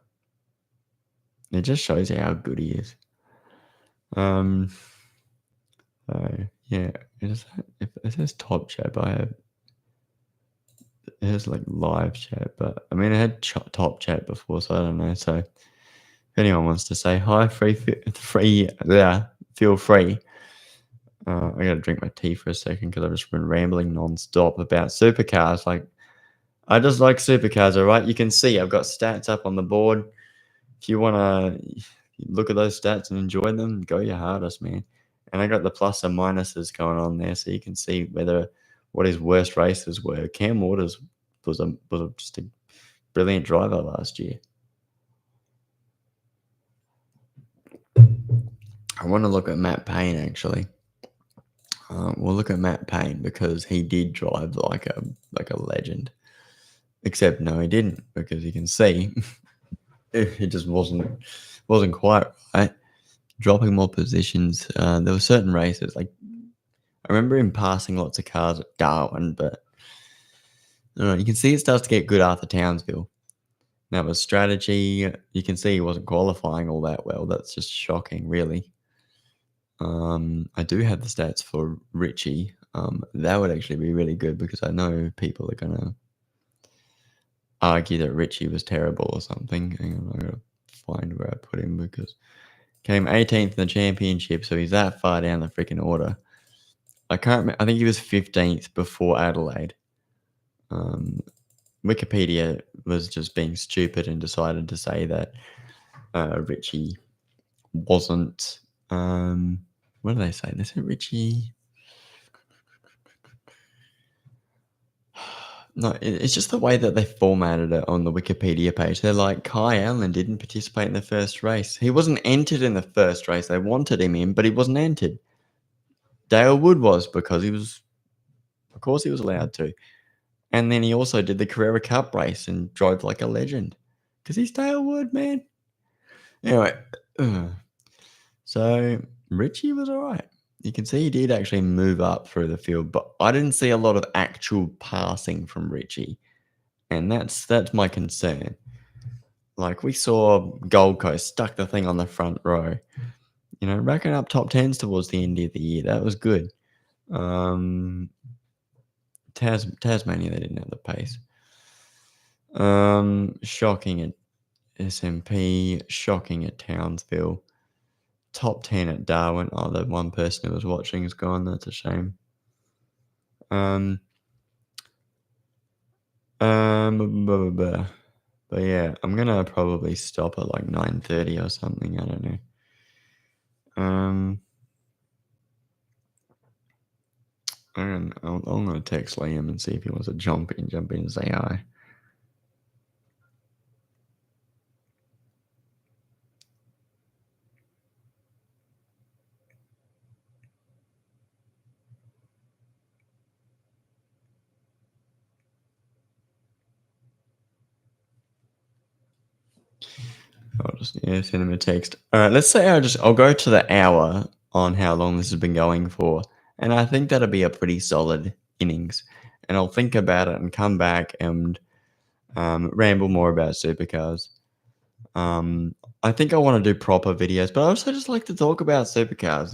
it just shows you how good he is. So yeah, if it says top chat, it has like live chat, but I mean, I had top chat before, so I don't know. So if anyone wants to say hi, feel free. I gotta drink my tea for a second because I've just been rambling non-stop about supercars. Like, I just like supercars, all right? You can see I've got stats up on the board. If you want to look at those stats and enjoy them, go your hardest, man. And I got the plus and minuses going on there, so you can see what his worst races were. Cam Waters was just a brilliant driver last year. I want to look at Matt Payne, actually. We'll look at Matt Payne because he did drive like a legend. Except no, he didn't, because you can see it just wasn't quite right. Dropping more positions. There were certain races, like I remember him passing lots of cars at Darwin, but I don't know, you can see it starts to get good after Townsville. That was strategy. You can see he wasn't qualifying all that well. That's just shocking, really. I do have the stats for Richie. That would actually be really good because I know people are gonna argue that Richie was terrible or something. Hang on, I gotta find where I put him because came 18th in the championship, so he's that far down the freaking order. I can't remember. I think he was 15th before Adelaide. Wikipedia was just being stupid and decided to say that Richie wasn't. What do they say? They said Richie. No, it's just the way that they formatted it on the Wikipedia page. They're like, Kai Allen didn't participate in the first race. He wasn't entered in the first race. They wanted him in, but he wasn't entered. Dale Wood was because of course, he was allowed to. And then he also did the Carrera Cup race and drove like a legend because he's Dale Wood, man. Anyway, so Richie was all right. You can see he did actually move up through the field, but I didn't see a lot of actual passing from Richie. And that's my concern. Like we saw Gold Coast stuck the thing on the front row, racking up top tens towards the end of the year. That was good. Tasmania, they didn't have the pace. Shocking at SMP, shocking at Townsville, top 10 at Darwin. Oh, the one person who was watching is gone. That's a shame. But yeah, I'm gonna probably stop at like 9:30 or something. I don't know. I'm gonna text Liam and see if he wants to jump in and say hi. I'll just send him a text. All right, let's say I'll go to the hour on how long this has been going for, and I think that'll be a pretty solid innings. And I'll think about it and come back and ramble more about supercars. I think I want to do proper videos, but I also just like to talk about supercars.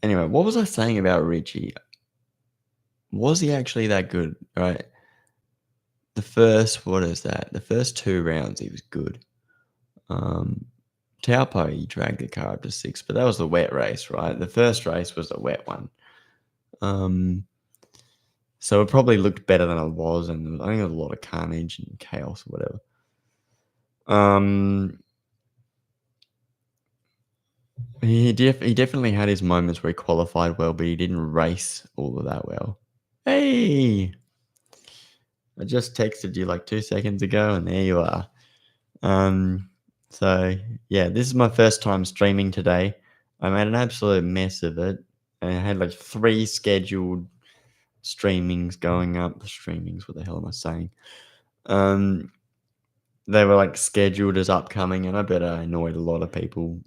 Anyway, what was I saying about Richie? Was he actually that good? Right. The first, what is that? The first 2 rounds, he was good. Taupo, he dragged the car up to 6, but that was the wet race, right? The first race was the wet one. So it probably looked better than it was, and I think there was a lot of carnage and chaos or whatever. He definitely had his moments where he qualified well, but he didn't race all of that well. Hey! I just texted you like 2 seconds ago, and there you are. So yeah, this is my first time streaming today. I made an absolute mess of it. I had like 3 scheduled streamings going up. Streamings, what the hell am I saying? They were like scheduled as upcoming, and I bet I annoyed a lot of people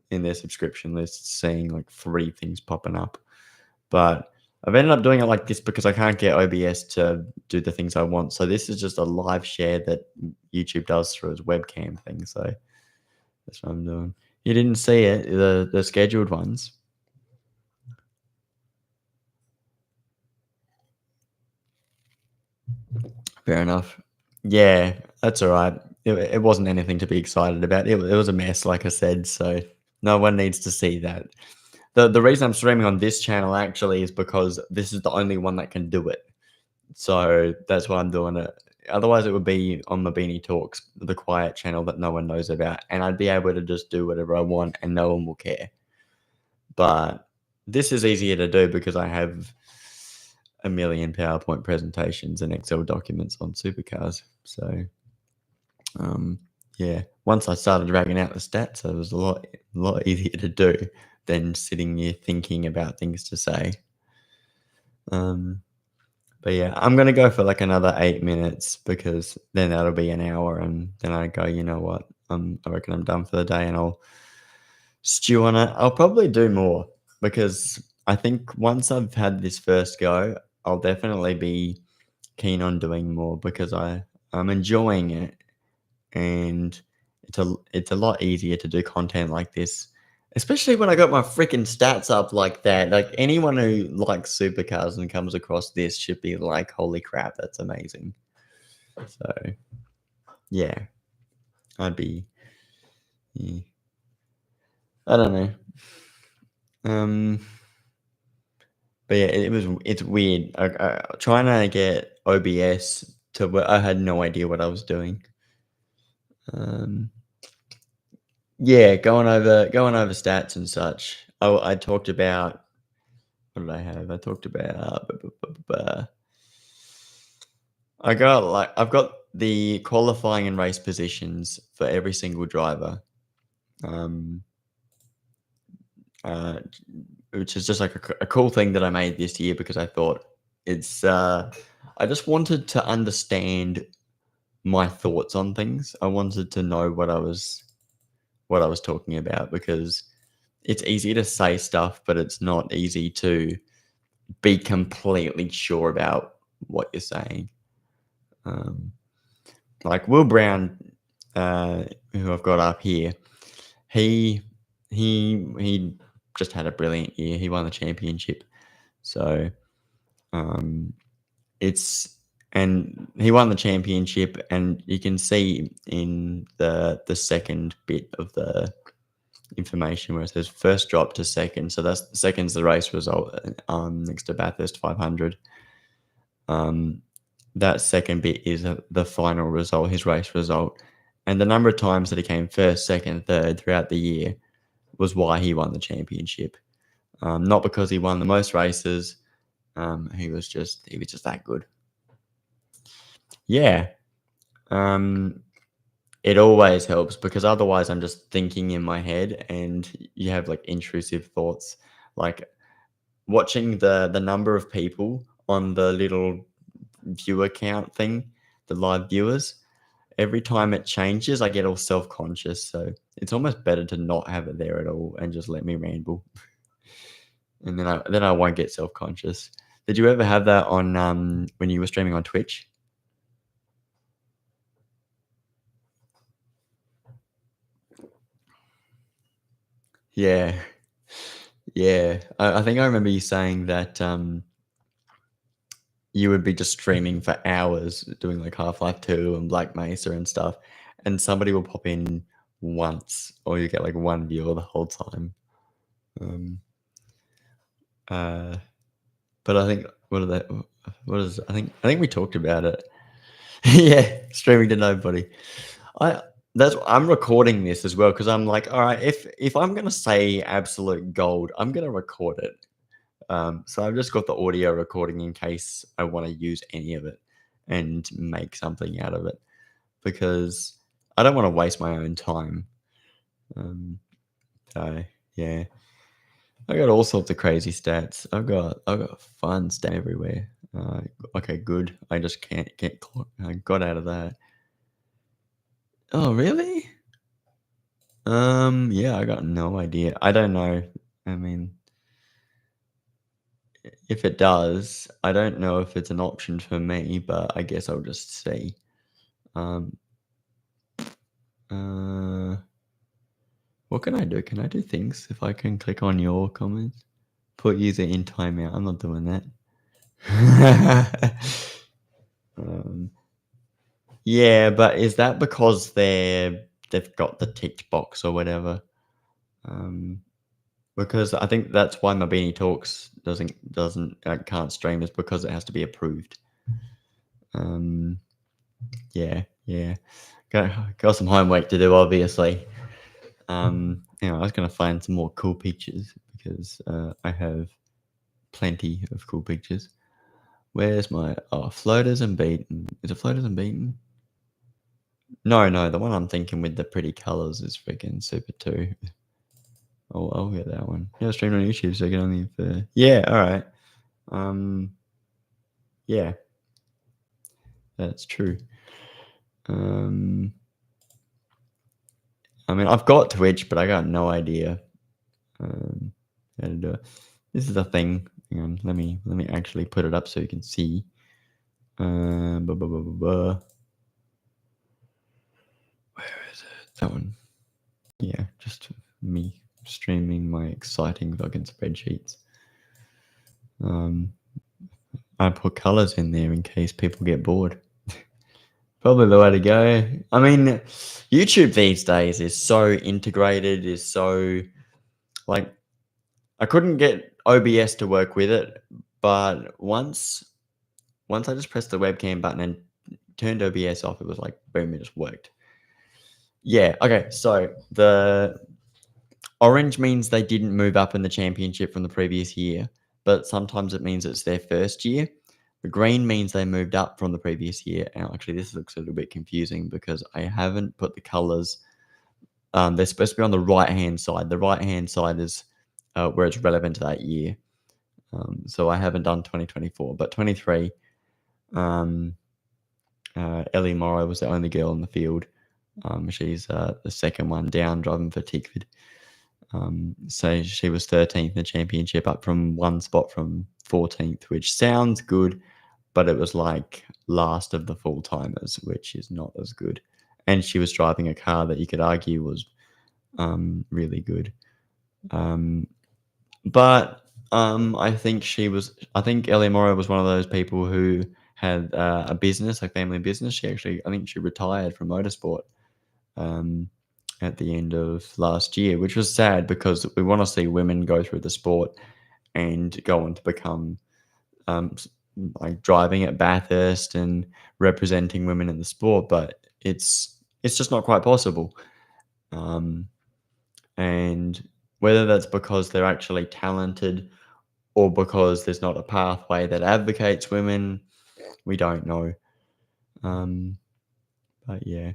in their subscription lists seeing like 3 things popping up. But I've ended up doing it like this because I can't get OBS to do the things I want. So this is just a live share that YouTube does through its webcam thing. So that's what I'm doing. You didn't see it, the scheduled ones. Fair enough. Yeah, that's all right. It wasn't anything to be excited about. It was a mess, like I said. So no one needs to see that. The reason I'm streaming on this channel actually is because this is the only one that can do it. So that's why I'm doing it. Otherwise, it would be on Mabini Talks, the quiet channel that no one knows about, and I'd be able to just do whatever I want and no one will care. But this is easier to do because I have a million PowerPoint presentations and Excel documents on supercars. So, yeah, once I started dragging out the stats, it was a lot easier to do than sitting here thinking about things to say. But yeah, I'm gonna go for like another 8 minutes because then that'll be an hour, and then I go, you know what? I reckon I'm done for the day, and I'll stew on it. I'll probably do more because I think once I've had this first go, I'll definitely be keen on doing more because I'm enjoying it, and it's a lot easier to do content like this, especially when I got my freaking stats up like that. Like anyone who likes supercars and comes across this should be like, holy crap, that's amazing. So yeah, I'd be, yeah. I don't know. But yeah, it's weird. Trying to get OBS to where I had no idea what I was doing. Yeah, going over stats and such. I talked about, what did I have? I talked about I've got the qualifying and race positions for every single driver. Which is just like a cool thing that I made this year because I thought it's I just wanted to understand my thoughts on things. I wanted to know what I was talking about because it's easy to say stuff, but it's not easy to be completely sure about what you're saying. Like Will Brown, who I've got up here, he just had a brilliant year. He won the championship, so and he won the championship, and you can see in the second bit of the information where it says first drop to second. So that's second's the race result next to Bathurst 500. That second bit is the final result, his race result, and the number of times that he came first, second, third throughout the year was why he won the championship. Not because he won the most races. He was just that good. Yeah. It always helps because otherwise I'm just thinking in my head and you have like intrusive thoughts. Like watching the number of people on the little viewer count thing the live viewers. Every time it changes, I get all self-conscious, so it's almost better to not have it there at all and just let me ramble, and then I won't get self-conscious. Did you ever have that on, when you were streaming on Twitch? Yeah. Yeah. I think I remember you saying that, you would be just streaming for hours doing, like, Half-Life 2 and Black Mesa and stuff, and somebody will pop in once, or you get, like, 1 viewer the whole time. Um, uh But I think what is I think we talked about it. Yeah, streaming to nobody. I I'm recording this as well because 'cause I'm like, "Alright, if I'm gonna say absolute gold, I'm gonna record it." So I've just got the audio recording in case I wanna use any of it and make something out of it because I don't wanna waste my own time. Um, so, yeah. I got all sorts of crazy stats. I've got fun stat everywhere. Okay, good. I just can't get I got out of that. Oh, really? Yeah, I got no idea. I don't know. I mean, if it does, I don't know if it's an option for me, but I guess I'll just see. Um, uh, what can I do? Can I do things if I can click on your comments? Put user in timeout. I'm not doing that. um, Yeah, but is that because they've got the ticked box or whatever? Um, because I think that's why my Beanie Talks doesn't can't stream is because it has to be approved. Um, yeah, yeah. Got some homework to do, obviously. I was gonna find some more cool pictures because I have plenty of cool pictures. Where's my floaters and beaten? Is it floaters and beaten? No, no, the one I'm thinking with the pretty colors is freaking Super 2. Oh, I'll get that one. Yeah, streamed on YouTube, so I can only yeah, alright. Um, yeah, that's true. Um, I mean, I've got Twitch, but I got no idea, how to do it. This is a thing. Hang on, let me actually put it up so you can see. Buh, buh, buh, buh, buh. Where is it? That one. Yeah, just me streaming my exciting fucking spreadsheets. I put colors in there in case people get bored. Probably the way to go. I mean, YouTube these days is so integrated, is so like I couldn't get OBS to work with it, but once I just pressed the webcam button and turned OBS off, it was like boom, it just worked. Yeah, okay. So the orange means they didn't move up in the championship from the previous year, but sometimes it means it's their first year. The green means they moved up from the previous year. And actually, this looks a little bit confusing because I haven't put the colors. They're supposed to be on the right hand side. The right hand side is where it's relevant to that year. So I haven't done 2024, but 23. Ellie Morrow was the only girl in the field. She's the second one down, driving for Tickford. So she was 13th in the championship, up from one spot from 14th, which sounds good, but it was like last of the full timers, which is not as good. And she was driving a car that you could argue was really good. I think Ellie Morrow was one of those people who had a business, a family business. I think she retired from motorsport. At the end of last year, which was sad because we want to see women go through the sport and go on to become like driving at Bathurst and representing women in the sport, but it's just not quite possible. And whether that's because they're actually talented or because there's not a pathway that advocates women, we don't know. But yeah.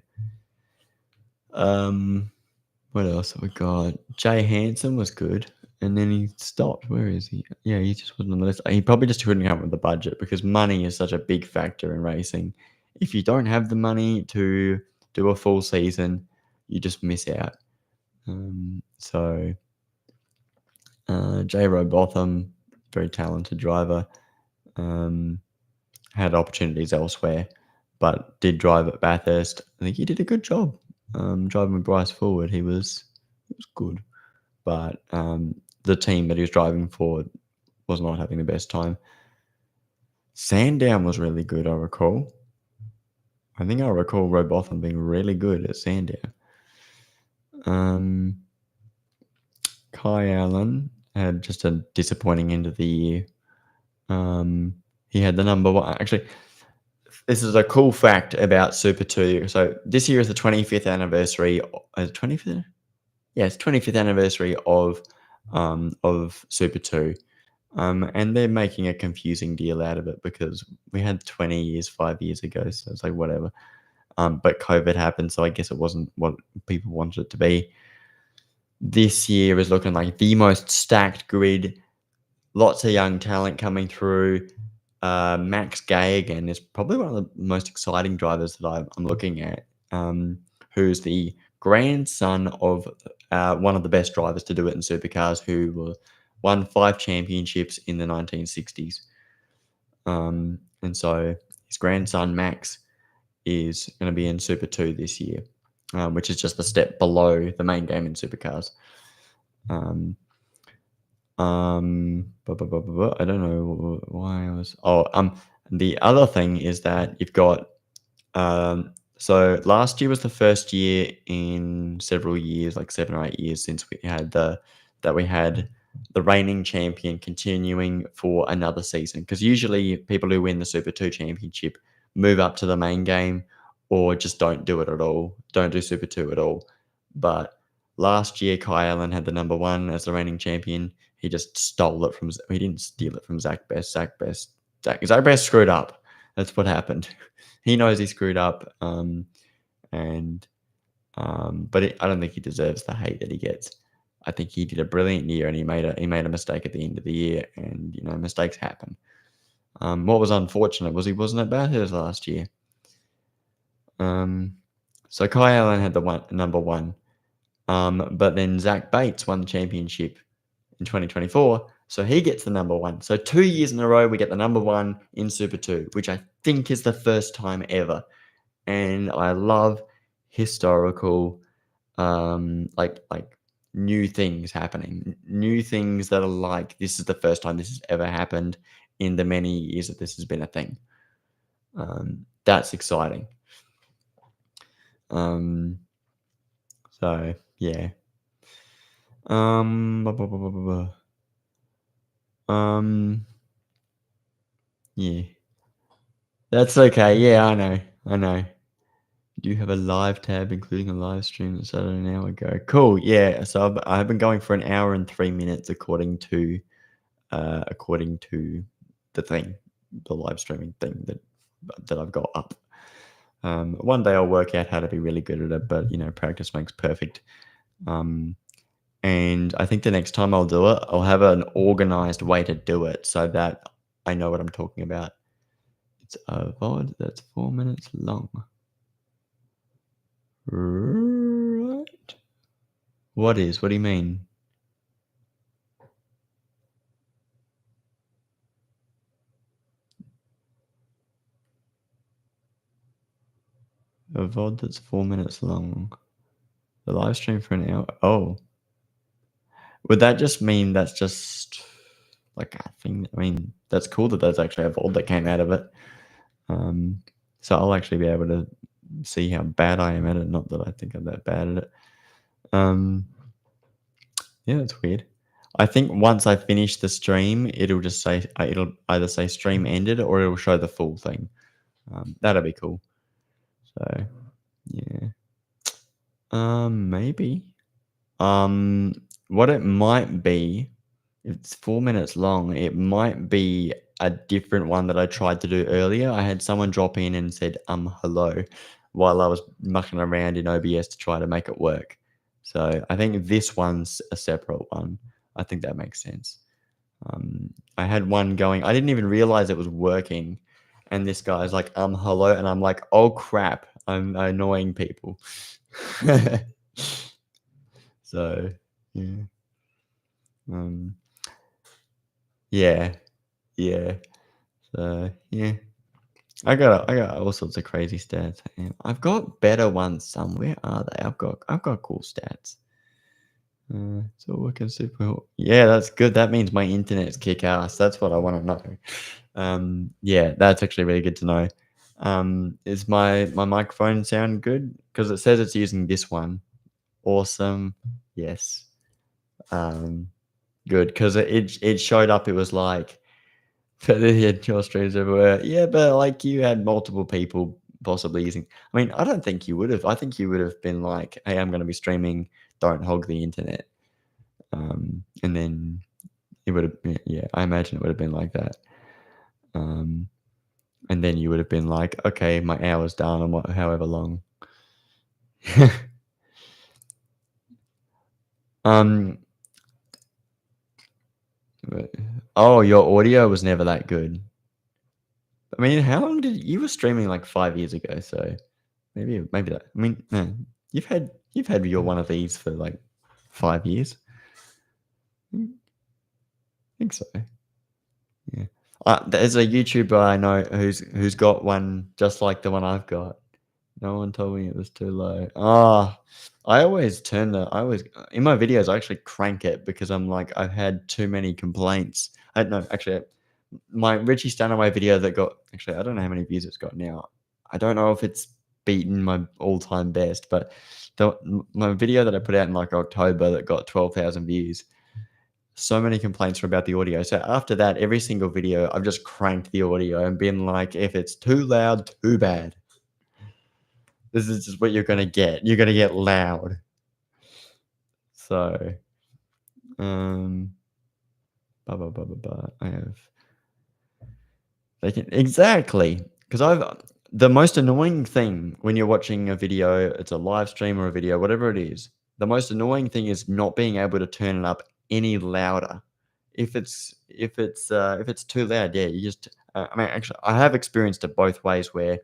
What else have we got? Jay Hansen was good, and then he stopped. Where is he? Yeah, he just wasn't on the list. He probably just couldn't come up with the budget because money is such a big factor in racing. if you don't have the money to do a full season, you just miss out. So J. Botham, very talented driver, had opportunities elsewhere, but did drive at Bathurst. I think he did a good job driving with Bryce forward. He was good, but the team that he was driving for was not having the best time. Sandown was really good, I recall. I think I recall Robotham being really good at Sandown. Kai Allen had just a disappointing end of the year. He had the number one. Actually, this is a cool fact about Super 2. So this year is the 25th anniversary. 25th? Yes, 25th anniversary of Super 2. And they're making a confusing deal out of it because we had 20 years 5 years ago, so it's like whatever. But COVID happened, so I guess it wasn't what people wanted it to be. This year is looking like the most stacked grid. Lots of young talent coming through. Max Gay again is probably one of the most exciting drivers that I'm looking at, who's the grandson of one of the best drivers to do it in supercars, who won 5 championships in the 1960s. And so his grandson, Max, is going to be in Super 2 this year, which is just a step below the main game in supercars. I don't know why I was. The other thing is that you've got. So last year was the first year in several years, like 7 or 8 years, since we had the reigning champion continuing for another season. Because usually people who win the Super 2 championship move up to the main game, or just don't do it at all. Don't do Super 2 at all. But last year, Kai Allen had the number 1 as the reigning champion. He just stole it from. He didn't steal it from Zach Best. Zach Best screwed up. That's what happened. He knows he screwed up, but I don't think he deserves the hate that he gets. I think he did a brilliant year, and he made a mistake at the end of the year, and mistakes happen. What was unfortunate was he wasn't at Bathurst last year. So Kai Allen had the number 1, but then Zach Bates won the championship in 2024, so he gets the number 1. So 2 years in a row, we get the number 1 in Super 2, which I think is the first time ever. And I love historical, like new things happening, new things that are like, this is the first time this has ever happened in the many years that this has been a thing. That's exciting. So yeah. Yeah. That's okay. Yeah, I know. Do you have a live tab, including a live stream that started an hour ago? Cool. Yeah. So I've been going for an hour and 3 minutes according to the thing, the live streaming thing that I've got up. One day I'll work out how to be really good at it, but practice makes perfect. And I think the next time I'll do it, I'll have an organized way to do it so that I know what I'm talking about. It's a VOD that's 4 minutes long. Right? What do you mean? A VOD that's 4 minutes long. The live stream for an hour. Oh. Would that just mean that's just like a thing? I mean, that's cool that there's actually a VOD that came out of it. So I'll actually be able to see how bad I am at it. Not that I think I'm that bad at it. Yeah, that's weird. I think once I finish the stream, it'll just say it'll either say stream ended or it'll show the full thing. That'll be cool. So yeah. Maybe. What it might be, if it's 4 minutes long, it might be a different one that I tried to do earlier. I had someone drop in and said, hello, while I was mucking around in OBS to try to make it work. So I think this one's a separate one. I think that makes sense. I had one going, I didn't even realize it was working. and this guy's like, hello, and I'm like, oh crap, I'm annoying people. So yeah, um, yeah, yeah. So yeah, I got all sorts of crazy stats. And I've got better ones somewhere. Are they? I've got cool stats. It's all working super well. Yeah, that's good. That means my internet's kick ass. That's what I want to know. Yeah, that's actually really good to know. Is my microphone sound good? Because it says it's using this one. Awesome. Yes. Good. Because it showed up. It was like, but then your streams everywhere. Yeah, but like you had multiple people possibly using. I mean, I don't think you would have. I think you would have been like, hey, I'm going to be streaming. Don't hog the internet. And then it would have, yeah, I imagine it would have been like that. And then you would have been like, okay, my hour's done, and however long. Oh, your audio was never that good. I mean, how long did you were streaming like 5 years ago? So maybe that. I mean, no, you've had your one of these for like 5 years. I think so. Yeah. There's a YouTuber I know who's got one just like the one I've got. No one told me it was too low. I always in my videos I actually crank it because I'm like I've had too many complaints. I don't know, actually my Richie Stanaway video that got actually I don't know how many views it's got now. I don't know if it's beaten my all-time best, but my video that I put out in like October that got 12,000 views. So many complaints were about the audio. So after that, every single video, I've just cranked the audio and been like, if it's too loud, too bad. This is just what you're gonna get. You're gonna get loud. So, I have. They can exactly because the most annoying thing when you're watching a video, it's a live stream or a video, whatever it is. The most annoying thing is not being able to turn it up any louder. If it's too loud, yeah, you just. I mean, actually, I have experienced it both ways where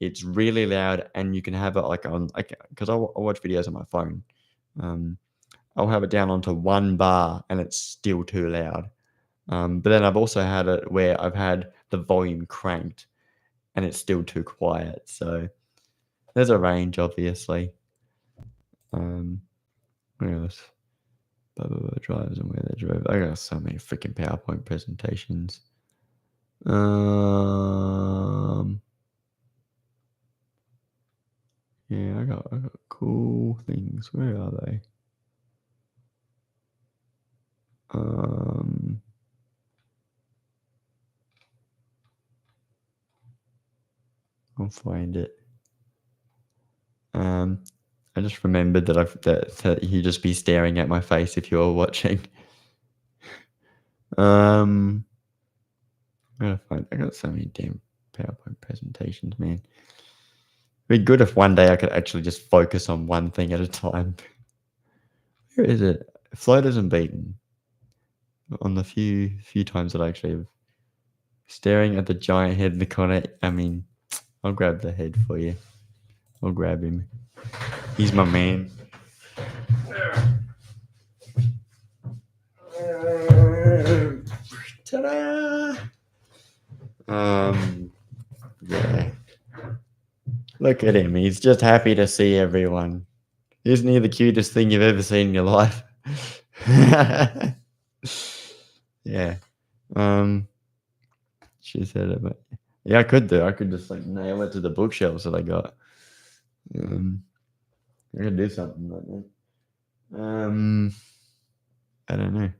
it's really loud and you can have it like on like because I watch videos on my phone. I'll have it down onto 1 bar and it's still too loud. But then I've also had it where I've had the volume cranked and it's still too quiet. So there's a range, obviously. Where else? Blah, blah, blah, drives and where they drove. I got so many freaking PowerPoint presentations. Yeah, I got cool things. Where are they? I'll find it. I just remembered that you'd just be staring at my face if you were watching. I got so many damn PowerPoint presentations, man. It'd be good if one day I could actually just focus on one thing at a time. Where is it? Floaters and beaten. On the few times that I actually have staring at the giant head in the corner. I mean, I'll grab the head for you. I'll grab him. He's my man. Ta-da! Yeah. Look at him. He's just happy to see everyone. Isn't he the cutest thing you've ever seen in your life? Yeah. She said it, but yeah, I could just like nail it to the bookshelves that I got. I could do something like that. I don't know.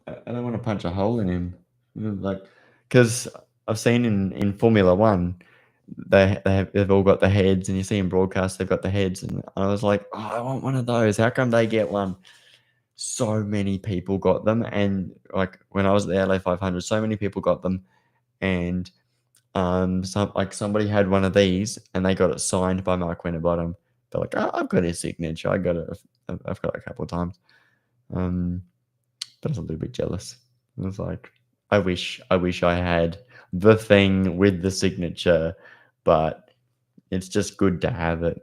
I don't want to punch a hole in him, like, because I've seen in Formula One, they've all got the heads, and you see in broadcast they've got the heads, and I was like, oh, I want one of those. How come they get one? So many people got them, and like when I was at the LA 500, so many people got them, and somebody had one of these, and they got it signed by Mark Winterbottom. They're like, oh, I've got his signature. I've got it a couple of times. But I was a little bit jealous. I was like, I wish I had the thing with the signature, but it's just good to have it,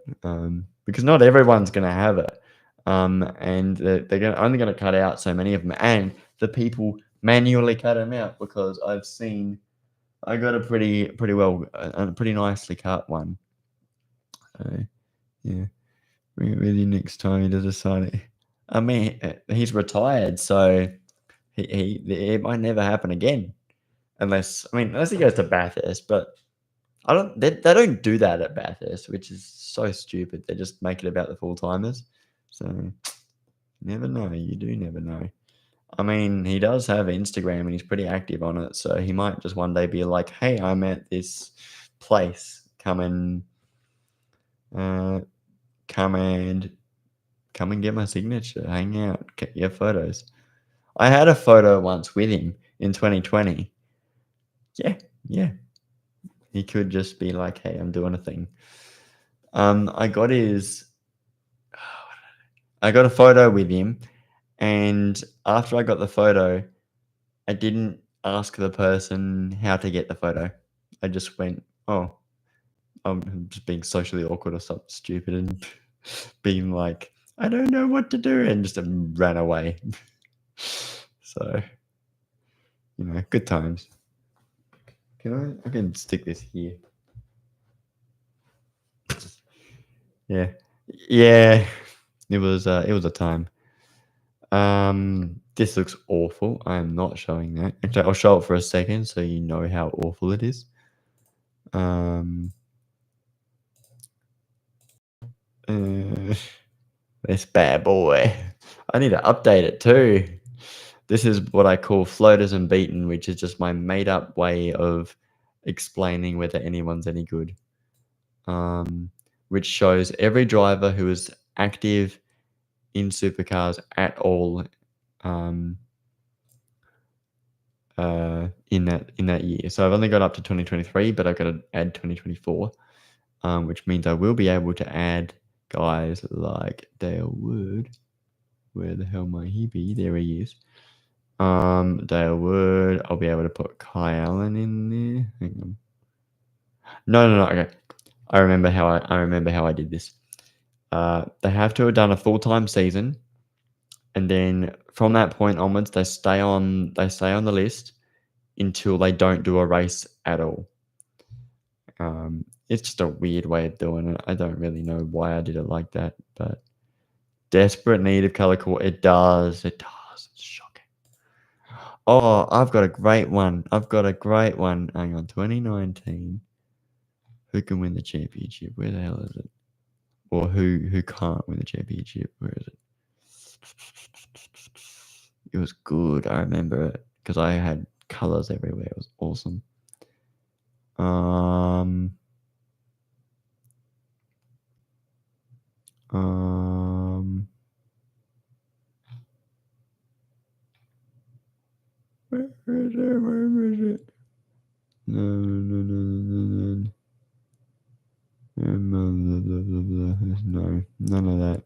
because not everyone's gonna have it, and only gonna cut out so many of them, and the people manually cut them out because I got a pretty nicely cut one. So yeah, with you next time to decide it. I mean, he's retired, so it might never happen again, unless he goes to Bathurst, but. They don't do that at Bathurst, which is so stupid. They just make it about the full timers. So never know. You do never know. I mean, he does have Instagram and he's pretty active on it. So he might just one day be like, "Hey, I'm at this place. Uh, come and come and get my signature. Hang out, get your photos." I had a photo once with him in 2020. Yeah, yeah. He could just be like, "Hey, I'm doing a thing." I got his I got a photo with him, and after I got the photo, I didn't ask the person how to get the photo. I just went, "Oh, I'm just being socially awkward or something stupid," and being like, "I don't know what to do," and just ran away. So, good times. I can stick this here. Yeah. Yeah. It was a time. This looks awful. I am not showing that. In fact, I'll show it for a second so you know how awful it is. This bad boy. I need to update it too. This is what I call floaters and beaten, which is just my made up way of explaining whether anyone's any good. Which shows every driver who is active in Supercars at all, in that year. So I've only got up to 2023, but I've got to add 2024, which means I will be able to add guys like Dale Wood. Where the hell might he be? There he is. Dale Wood. I'll be able to put Kai Allen in there. Hang on. No. Okay. I remember how I did this. They have to have done a full-time season, and then from that point onwards, they stay on the list until they don't do a race at all. It's just a weird way of doing it. I don't really know why I did it like that, but desperate need of color core. It does. It's shocking. Oh, I've got a great one. Hang on, 2019. Who can win the championship? Where the hell is it? Or who can't win the championship? Where is it? It was good. I remember it because I had colors everywhere. It was awesome. Where is it? No. No, none of that.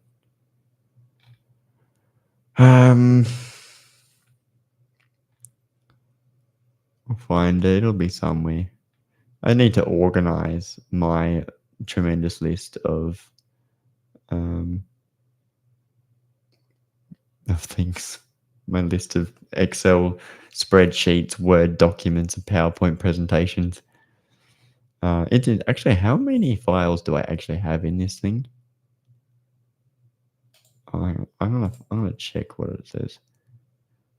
I'll find it. It'll be somewhere. I need to organize my tremendous list of things. My list of Excel spreadsheets, Word documents, and PowerPoint presentations. It did actually. How many files do I actually have in this thing? I'm gonna check what it says.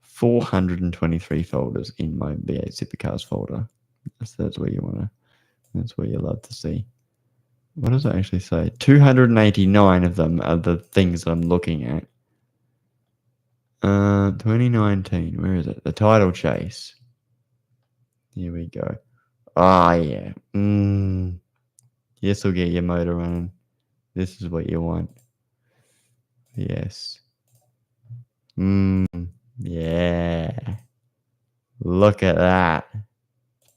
423 folders in my V8 Supercars folder. That's where you wanna. That's where you love to see. What does it actually say? 289 of them are the things that I'm looking at. 2019. Where is it? The title chase. Here we go. Ah, yeah. This will get your motor running. This is what you want. Yes. Yeah. Look at that.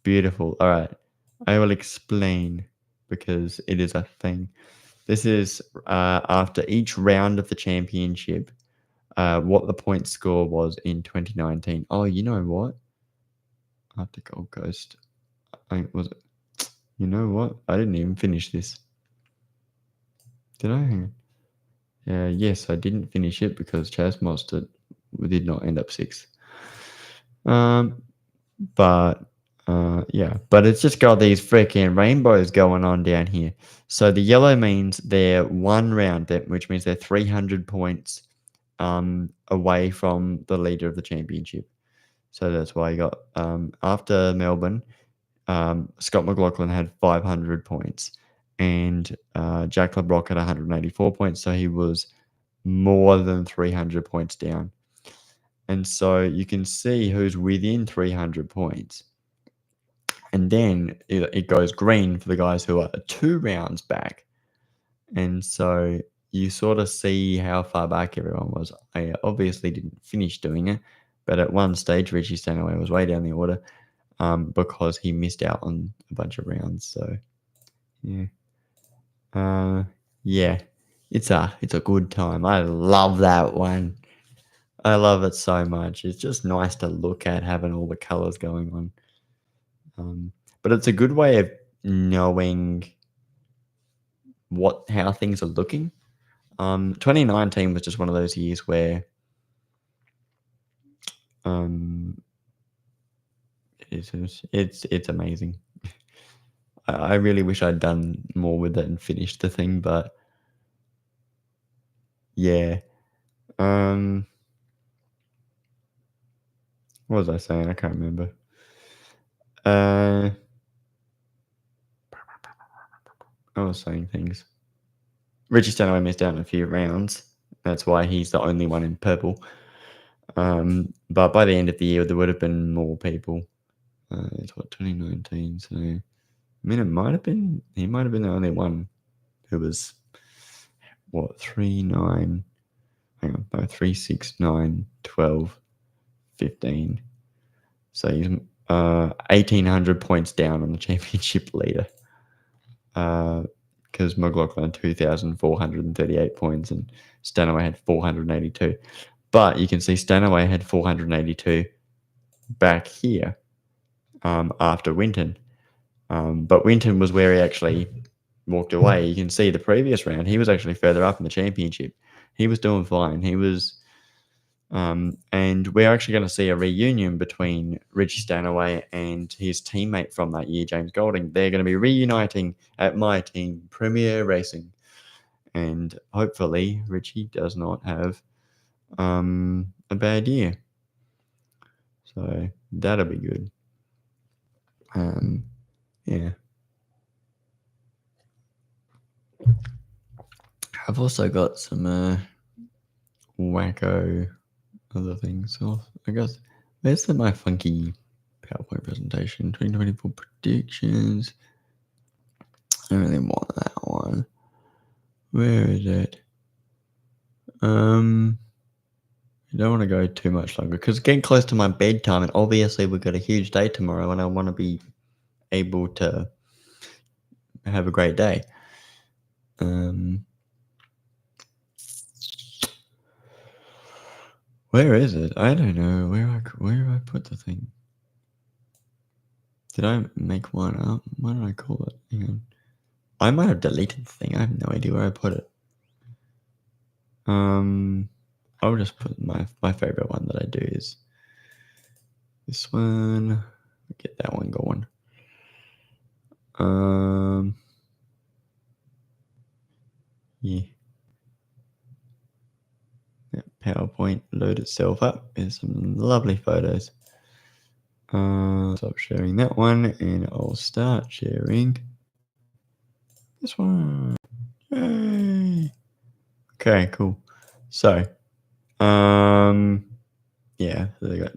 Beautiful. All right. I will explain because it is a thing. This is after each round of the championship, what the point score was in 2019. Oh, you know what? after Gold Coast. Was it? You know what? I didn't even finish this. Did I? Hang on. Yes, I didn't finish it because Chaz Mostert did not end up 6th. But it's just got these freaking rainbows going on down here. So the yellow means they're one round, which means they're 300 points away from the leader of the championship. So that's why you got after Melbourne, Scott McLaughlin had 500 points, and Jack LeBrock had 184 points. So he was more than 300 points down. And so you can see who's within 300 points. And then it goes green for the guys who are 2 rounds back. And so you sort of see how far back everyone was. I obviously didn't finish doing it, but at one stage, Richie Stanaway was way down the order because he missed out on a bunch of rounds. So, yeah. It's a good time. I love that one. I love it so much. It's just nice to look at, having all the colors going on. But it's a good way of knowing how things are looking. 2019 was just one of those years where it's amazing. I really wish I'd done more with it and finished the thing, but yeah. What was I saying? I can't remember. I was saying things. Richie Stanaway missed out on a few rounds. That's why he's the only one in purple. But by the end of the year, there would have been more people. It's 2019. So, I mean, he might have been the only one who was 3, 9. Hang on, no, 3, 6, 9, 12, 15. So he's 1,800 points down on the championship leader. Because McLaughlin had 2,438 points and Stanaway had 482. But you can see Stanaway had 482 back here after Winton. But Winton was where he actually walked away. You can see the previous round, he was actually further up in the championship. He was doing fine. He was... and we're actually going to see a reunion between Richie Stanaway and his teammate from that year, James Golding. They're going to be reuniting at my team, Premier Racing. And hopefully Richie does not have a bad year. So that'll be good. Yeah. I've also got some wacko other things. So I guess where's my funky PowerPoint presentation? 2024 predictions. I don't really want that one. Where is it? I don't want to go too much longer because it's getting close to my bedtime, and obviously we've got a huge day tomorrow, and I want to be able to have a great day. Where is it? I don't know. Where I put the thing? Did I make one up? What did I call it? Hang on. I might have deleted the thing. I have no idea where I put it. I'll just put my favorite one that I do is this one. Get that one going. Yeah. That PowerPoint load itself up. There's some lovely photos. Stop sharing that one, and I'll start sharing this one. Yay! Okay, cool. So, yeah, so they got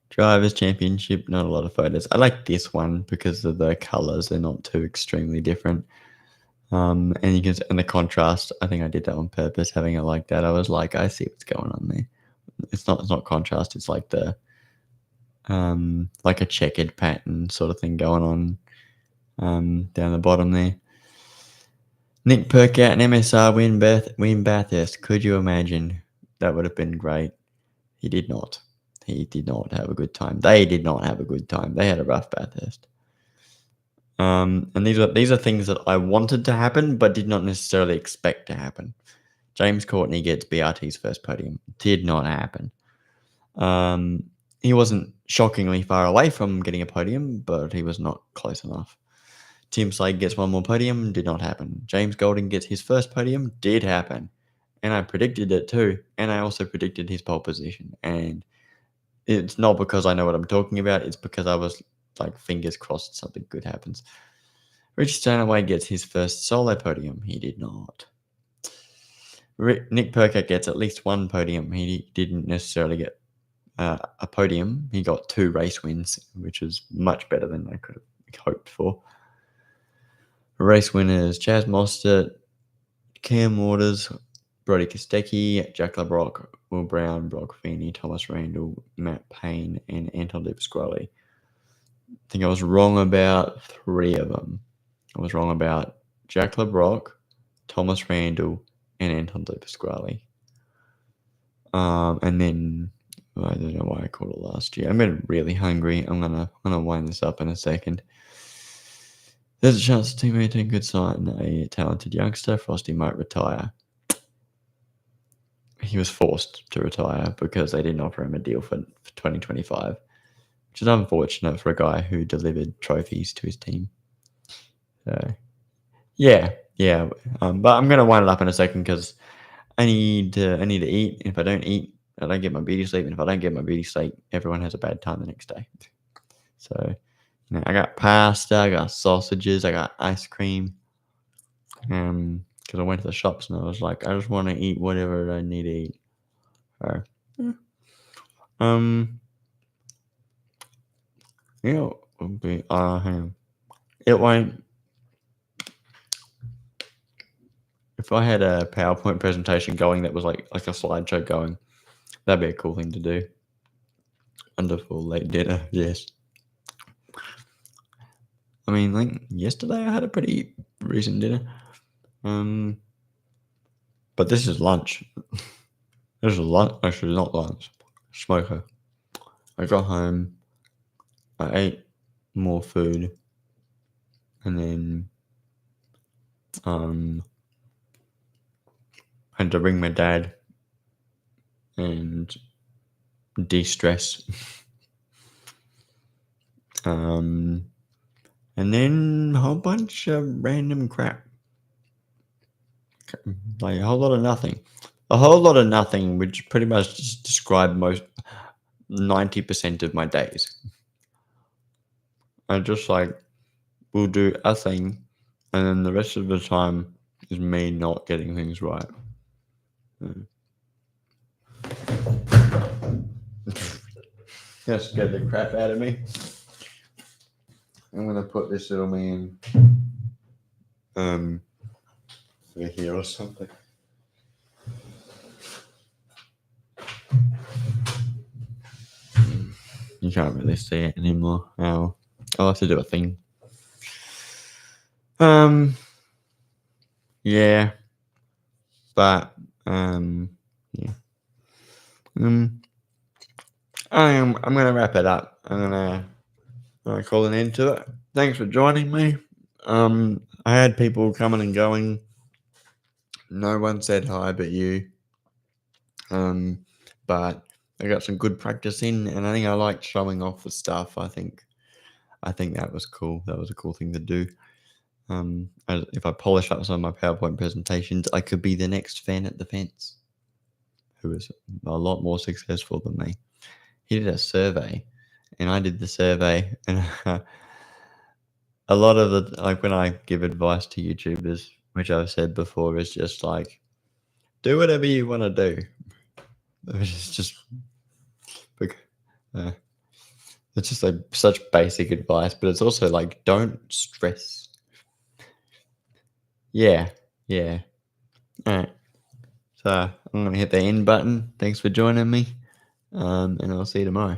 Drivers' Championship, not a lot of photos. I like this one because of the colors. They're not too extremely different. And you can see, and the contrast, I think I did that on purpose, having it like that. I was like, I see what's going on there. It's not contrast, it's like the like a checkered pattern sort of thing going on down the bottom there. Nick Percat and MSR win Bathurst. Could you imagine? That would have been great. He did not. He did not have a good time. They did not have a good time. They had a rough Bathurst. And these are things that I wanted to happen, but did not necessarily expect to happen. James Courtney gets BRT's first podium. Did not happen. He wasn't shockingly far away from getting a podium, but he was not close enough. Tim Slade gets one more podium. Did not happen. James Golding gets his first podium. Did happen. And I predicted it too. And I also predicted his pole position. And it's not because I know what I'm talking about. It's because I was like, fingers crossed something good happens. Richard Stanaway gets his first solo podium. He did not. Nick Percat gets at least one podium. He didn't necessarily get a podium. He got 2 race wins, which is much better than I could have hoped for. Race winners: Chaz Mostert, Cam Waters, Brody Kostecki, Jack LeBrock, Will Brown, Brock Feeney, Thomas Randall, Matt Payne, and Anton Lipsqually. I think I was wrong about 3 of them. I was wrong about Jack LeBrock, Thomas Randall, and Anton Lipsqually. And then I don't know why I called it last year. I'm getting really hungry. I'm gonna wind this up in a second. There's a chance Team 18 could sign a talented youngster. Frosty might retire. He was forced to retire because they didn't offer him a deal for 2025, which is unfortunate for a guy who delivered trophies to his team. So, yeah. But I'm gonna wind it up in a second because I need to eat. If I don't eat, I don't get my beauty sleep, and if I don't get my beauty sleep, everyone has a bad time the next day. So, I got pasta, I got sausages, I got ice cream. Because I went to the shops and I was like, I just want to eat whatever I need to eat. So, hang on. It won't. If I had a PowerPoint presentation going that was like a slideshow going, that'd be a cool thing to do. Wonderful late dinner, yes. I mean, like yesterday I had a pretty recent dinner. But this is lunch. This is lunch. Actually, not lunch. Smoker. I got home. I ate more food, and then had to ring my dad and de-stress. And then a whole bunch of random crap. Like a whole lot of nothing. A whole lot of nothing, which pretty much just described 90% of my days. I just will do a thing, and then the rest of the time is me not getting things right. That scared the crap out of me. I'm gonna put this little man over here or something. You can't really see it anymore. I'll have to do a thing. Yeah. But yeah. I'm gonna wrap it up. I'm gonna call an end to it. Thanks for joining me. I had people coming and going. No one said hi but you. But I got some good practice in, and I think I liked showing off the stuff. I think that was cool. That was a cool thing to do. If I polish up some of my PowerPoint presentations, I could be the next fan at the fence, who is a lot more successful than me. He did a survey, and I did the survey, and a lot of the when I give advice to YouTubers, which I've said before, is just do whatever you want to do. It's just it's just such basic advice, but it's also don't stress. Yeah. All right. So I'm gonna hit the end button. Thanks for joining me, and I'll see you tomorrow.